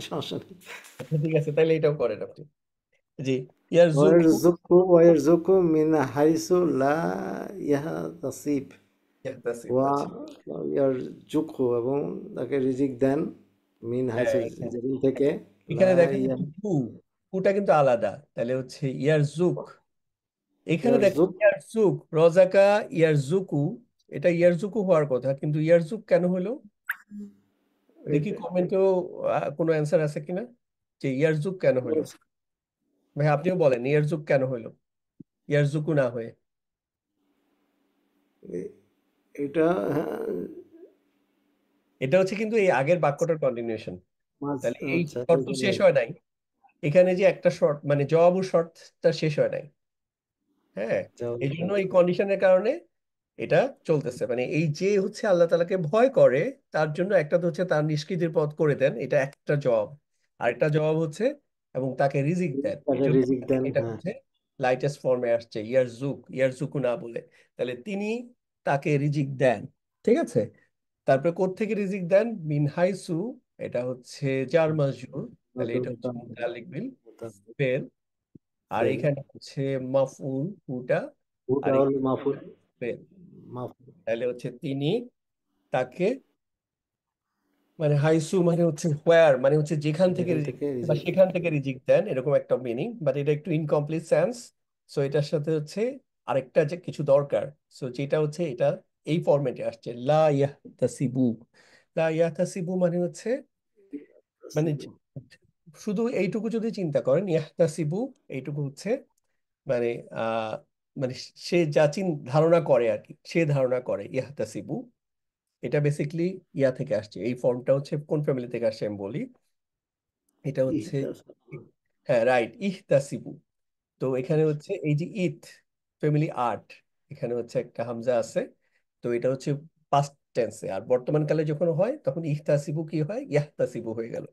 সমস্যা নেই। আচ্ছা, ঠিক আছে, তাইলে এটাও করেন আপনি। জি, ইয়ার ওয়ারযুকু মিন হাইসু লা ইয়াহতাসিব, ওয়া ইয়ারযুকু, এবং তাকে রিজিক দেন মিন হাইসু, যেদিন থেকে, এখানে দেখেন কুটা কিন্তু আলাদা, তাহলে হচ্ছে ইয়ার জুক। এখানে দেখেন ইয়ারযুক, ইয়ারজুক, রজাকা ইয়ারজুকু, এটা ইয়ারজুকু হওয়ার কথা, কিন্তু ইয়ারজুক কেন হলো? দেখি কমেন্টেও কোনো অ্যান্সার আছে কিনা, যে ইয়ারজুক কেন হলো। ভাই আপনিও বলেন ইয়ারজুক কেন হলো, ইয়ারজুকু না হয়ে? এটা এটা হচ্ছে কিন্তু এই আগের বাক্যটার কন্টিনিউশন, তাহলে এই আচ্ছা, শর্ত শেষ হয় নাই এখানে, যে একটা শর্ত মানে জবাবু শর্তটা শেষ হয় নাই। হ্যাঁ, এই জন্য এই কন্ডিশনের কারণে এটা চলতেছে, মানে এই যে হচ্ছে আল্লাহ তাআলাকে ভয় করে তার জন্য একটা তো হচ্ছে তার নিষ্কৃতির পথ করে দেন, এটা একটা জবাব। আরেকটা জবাব হচ্ছে এবং তাকে রিজিক দেন, এই তাকে জন্য রিজিক দেন, এটা হ্যাঁ। হচ্ছে লাইটেস্ট ফর্মে আসছে, ইয়ারজুকু না বলে। তাহলে তিনি তাকে রিজিক দেন, ঠিক আছে? তারপরে কোত্থেকে রিজিক দেন? মিন হাইসু, এটা হচ্ছে জার মাজরুর, তাহলে এটা হচ্ছে মুতাআল্লিক বিল ফেল। আর এখানে হচ্ছে মাফউল হুটা, আর ওটা হলো মাফুল, ফেল। মাফুল, তাহলে হচ্ছে তিনি তাকে, মানে হাইসু মানে হচ্ছে হোয়ার, মানে হচ্ছে যেখান থেকে যেখান রিজিক থেকে বা রিজিক, সেখান থেকে রিজিক দেন, এরকম একটা মিনিং, বাট এটা একটু ইনকমপ্লিট সেন্স। সো এটার সাথে হচ্ছে আরেকটা যে কিছু দরকার, সো যেটা হচ্ছে এটা এই ফরম্যাটে আসছে, লা ইয়াহতাসিবু। লা ইয়াহতাসিবু মানে হচ্ছে, মানে শুধু এইটুকু যদি চিন্তা করেন, ইয়াহতাসিবু এইটুকু হচ্ছে মানে মানে সে যা ধারণা করে আর কি, সে ধারণা করে, ইয়াহতাসিবু এটা বেসিকলি ইয়া থেকে আসছে। এই ফর্মটা হচ্ছে কোন ফ্যামিলি থেকে আসছে আমি বলি, এটা হচ্ছে, হ্যাঁ রাইট, ইহতাসিবু। তো এখানে হচ্ছে এই যে ইথ ফ্যামিলি আর্ট, এখানে হচ্ছে একটা হামজা আছে, তো এটা হচ্ছে পাস্ট টেন্সে, আর বর্তমান কালে যখন হয় তখন ইহতাসিবু কি হয়, ইয়াহতাসিবু হয়ে গেল।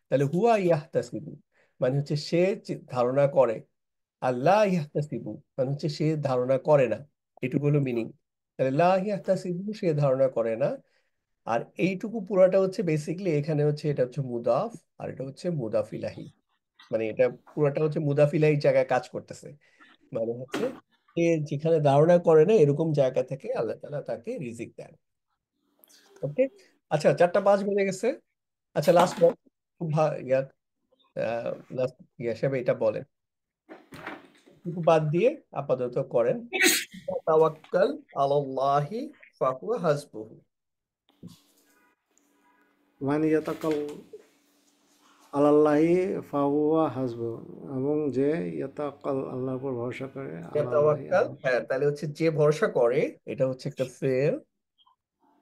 তাহলে হুয়া ইয়াহতাসিবু মানে হচ্ছে সে ধারণা করে, আল্লাহ ইয়াহতাসিবু মানে হচ্ছে সে ধারণা করে না, এটুকু হলো মিনিং। তাহলে লা ইয়াহতাসিবু সে ধারণা করে না, আর এইটুকু পুরাটা হচ্ছে বেসিকলি এখানে হচ্ছে এটা হচ্ছে মুদাফ, আর এটা হচ্ছে মুদাফ ইলাহি, মানে এটা পুরাটা হচ্ছে মুদাফ ইলাহির জায়গায় কাজ করতেছে, মানে হচ্ছে সে যেখানে ধারণা করে না এরকম জায়গা থেকে আল্লাহ তাআলা তাকে রিজিক দেন। ওকে, আচ্ছা 4:05 বেজে গেছে। আচ্ছা লাস্ট ওয়ান, খুব ইয়া লাস্ট হিসেবে এটা বলেন, একটু বাদ দিয়ে আপাতত করেন, তাওয়াক্কাল আলাল্লাহি ফাহুয়া হাসবুহু। মানে ইয়াতাকাল আলাল্লাহি ফাহুয়া হাসবু, এবং যে ইয়াতাকাল আল্লাহর উপর ভরসা করে, আলাল্লাহি, তাওয়াক্কাল, হ্যাঁ তাহলে হচ্ছে যে ভরসা করে, এটা হচ্ছে একটা ফেল,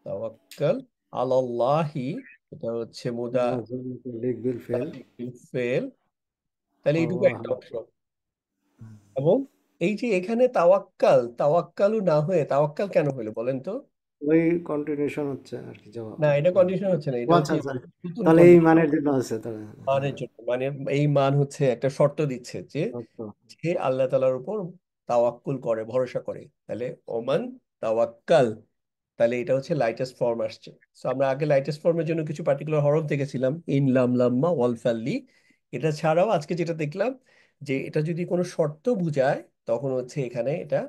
তাওয়াক্কাল আলাল্লাহি, এটা হচ্ছে জারমাজুর মুতাল্লিক বিল ফেল ফেল, তাহলে এইটুকু ফাহুয়া একটা অংশ। এবং এই যে এখানে তাওয়াক্কালু না হয়ে তাওয়াক্কাল কেন হলো বলেন তো? ওই কন্টিনিউশন হচ্ছে আর কি জবাব। না, এটা কন্ডিশন হচ্ছে না, ও এটা আচ্ছা হচ্ছে আচ্ছা, নতুন তাহলে এই condition। মানের জন্য আছে তাহলে। মানের জন্য, মানে এই মান হচ্ছে একটা শর্ত দিচ্ছে যে যে আল্লাহ তাআলার উপর তাওয়াক্কুল করে, ভরসা করে, তাহলে ওমান তাওয়াক্কাল, তাহলে এটা হচ্ছে লাইটেস্ট ফর্ম আসছে। সো আমরা আগে লাইটেস্ট ফর্মের জন্য কিছু পার্টিকুলার হরফ দেখেছিলাম, ইন, লাম, লাম্মা, ওয়াল, ফাল্লি। এটা ছাড়াও আজকে যেটা দেখলাম যে এটা যদি কোনো শর্ত বুঝায় তখন হচ্ছে এখানে এটা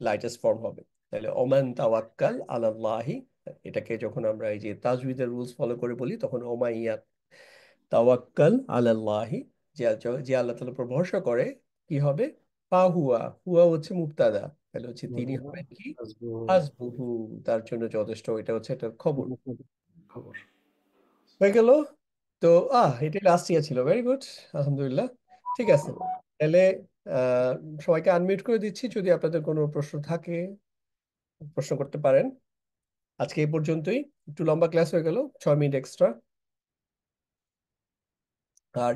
লাইটেস্ট ফর্ম হবে। তাহলে ওমান তাওয়াক্কাল আলাল্লাহি, এটাকে যখন আমরা এই যে তাজউইদের রুলস ফলো করে বলি তখন ওমাইয়া তাওয়াক্কাল আলাল্লাহি, যে আল্লাহ তাআলার উপর ভরসা করে, কি হবে? ফাহুয়া, হুয়া হচ্ছে মুবতাদা, তাহলে হচ্ছে তিনি হবেন কি? হাসবুহু, তার জন্য যথেষ্ট। এটা হচ্ছে একটা খবর খবর হয়ে গেল। তো এটা লাস্ট ইয়ার ছিল, ভেরি গুড, আলহামদুলিল্লাহ। ঠিক আছে, তাহলে আহ সবাইকে আনমিউট করে দিচ্ছি, যদি আপনাদের কোনো প্রশ্ন থাকে প্রশ্ন করতে পারেন। আজকে এই পর্যন্তই, একটু লম্বা ক্লাস হয়ে গেল, 6 মিনিট এক্সট্রা। আর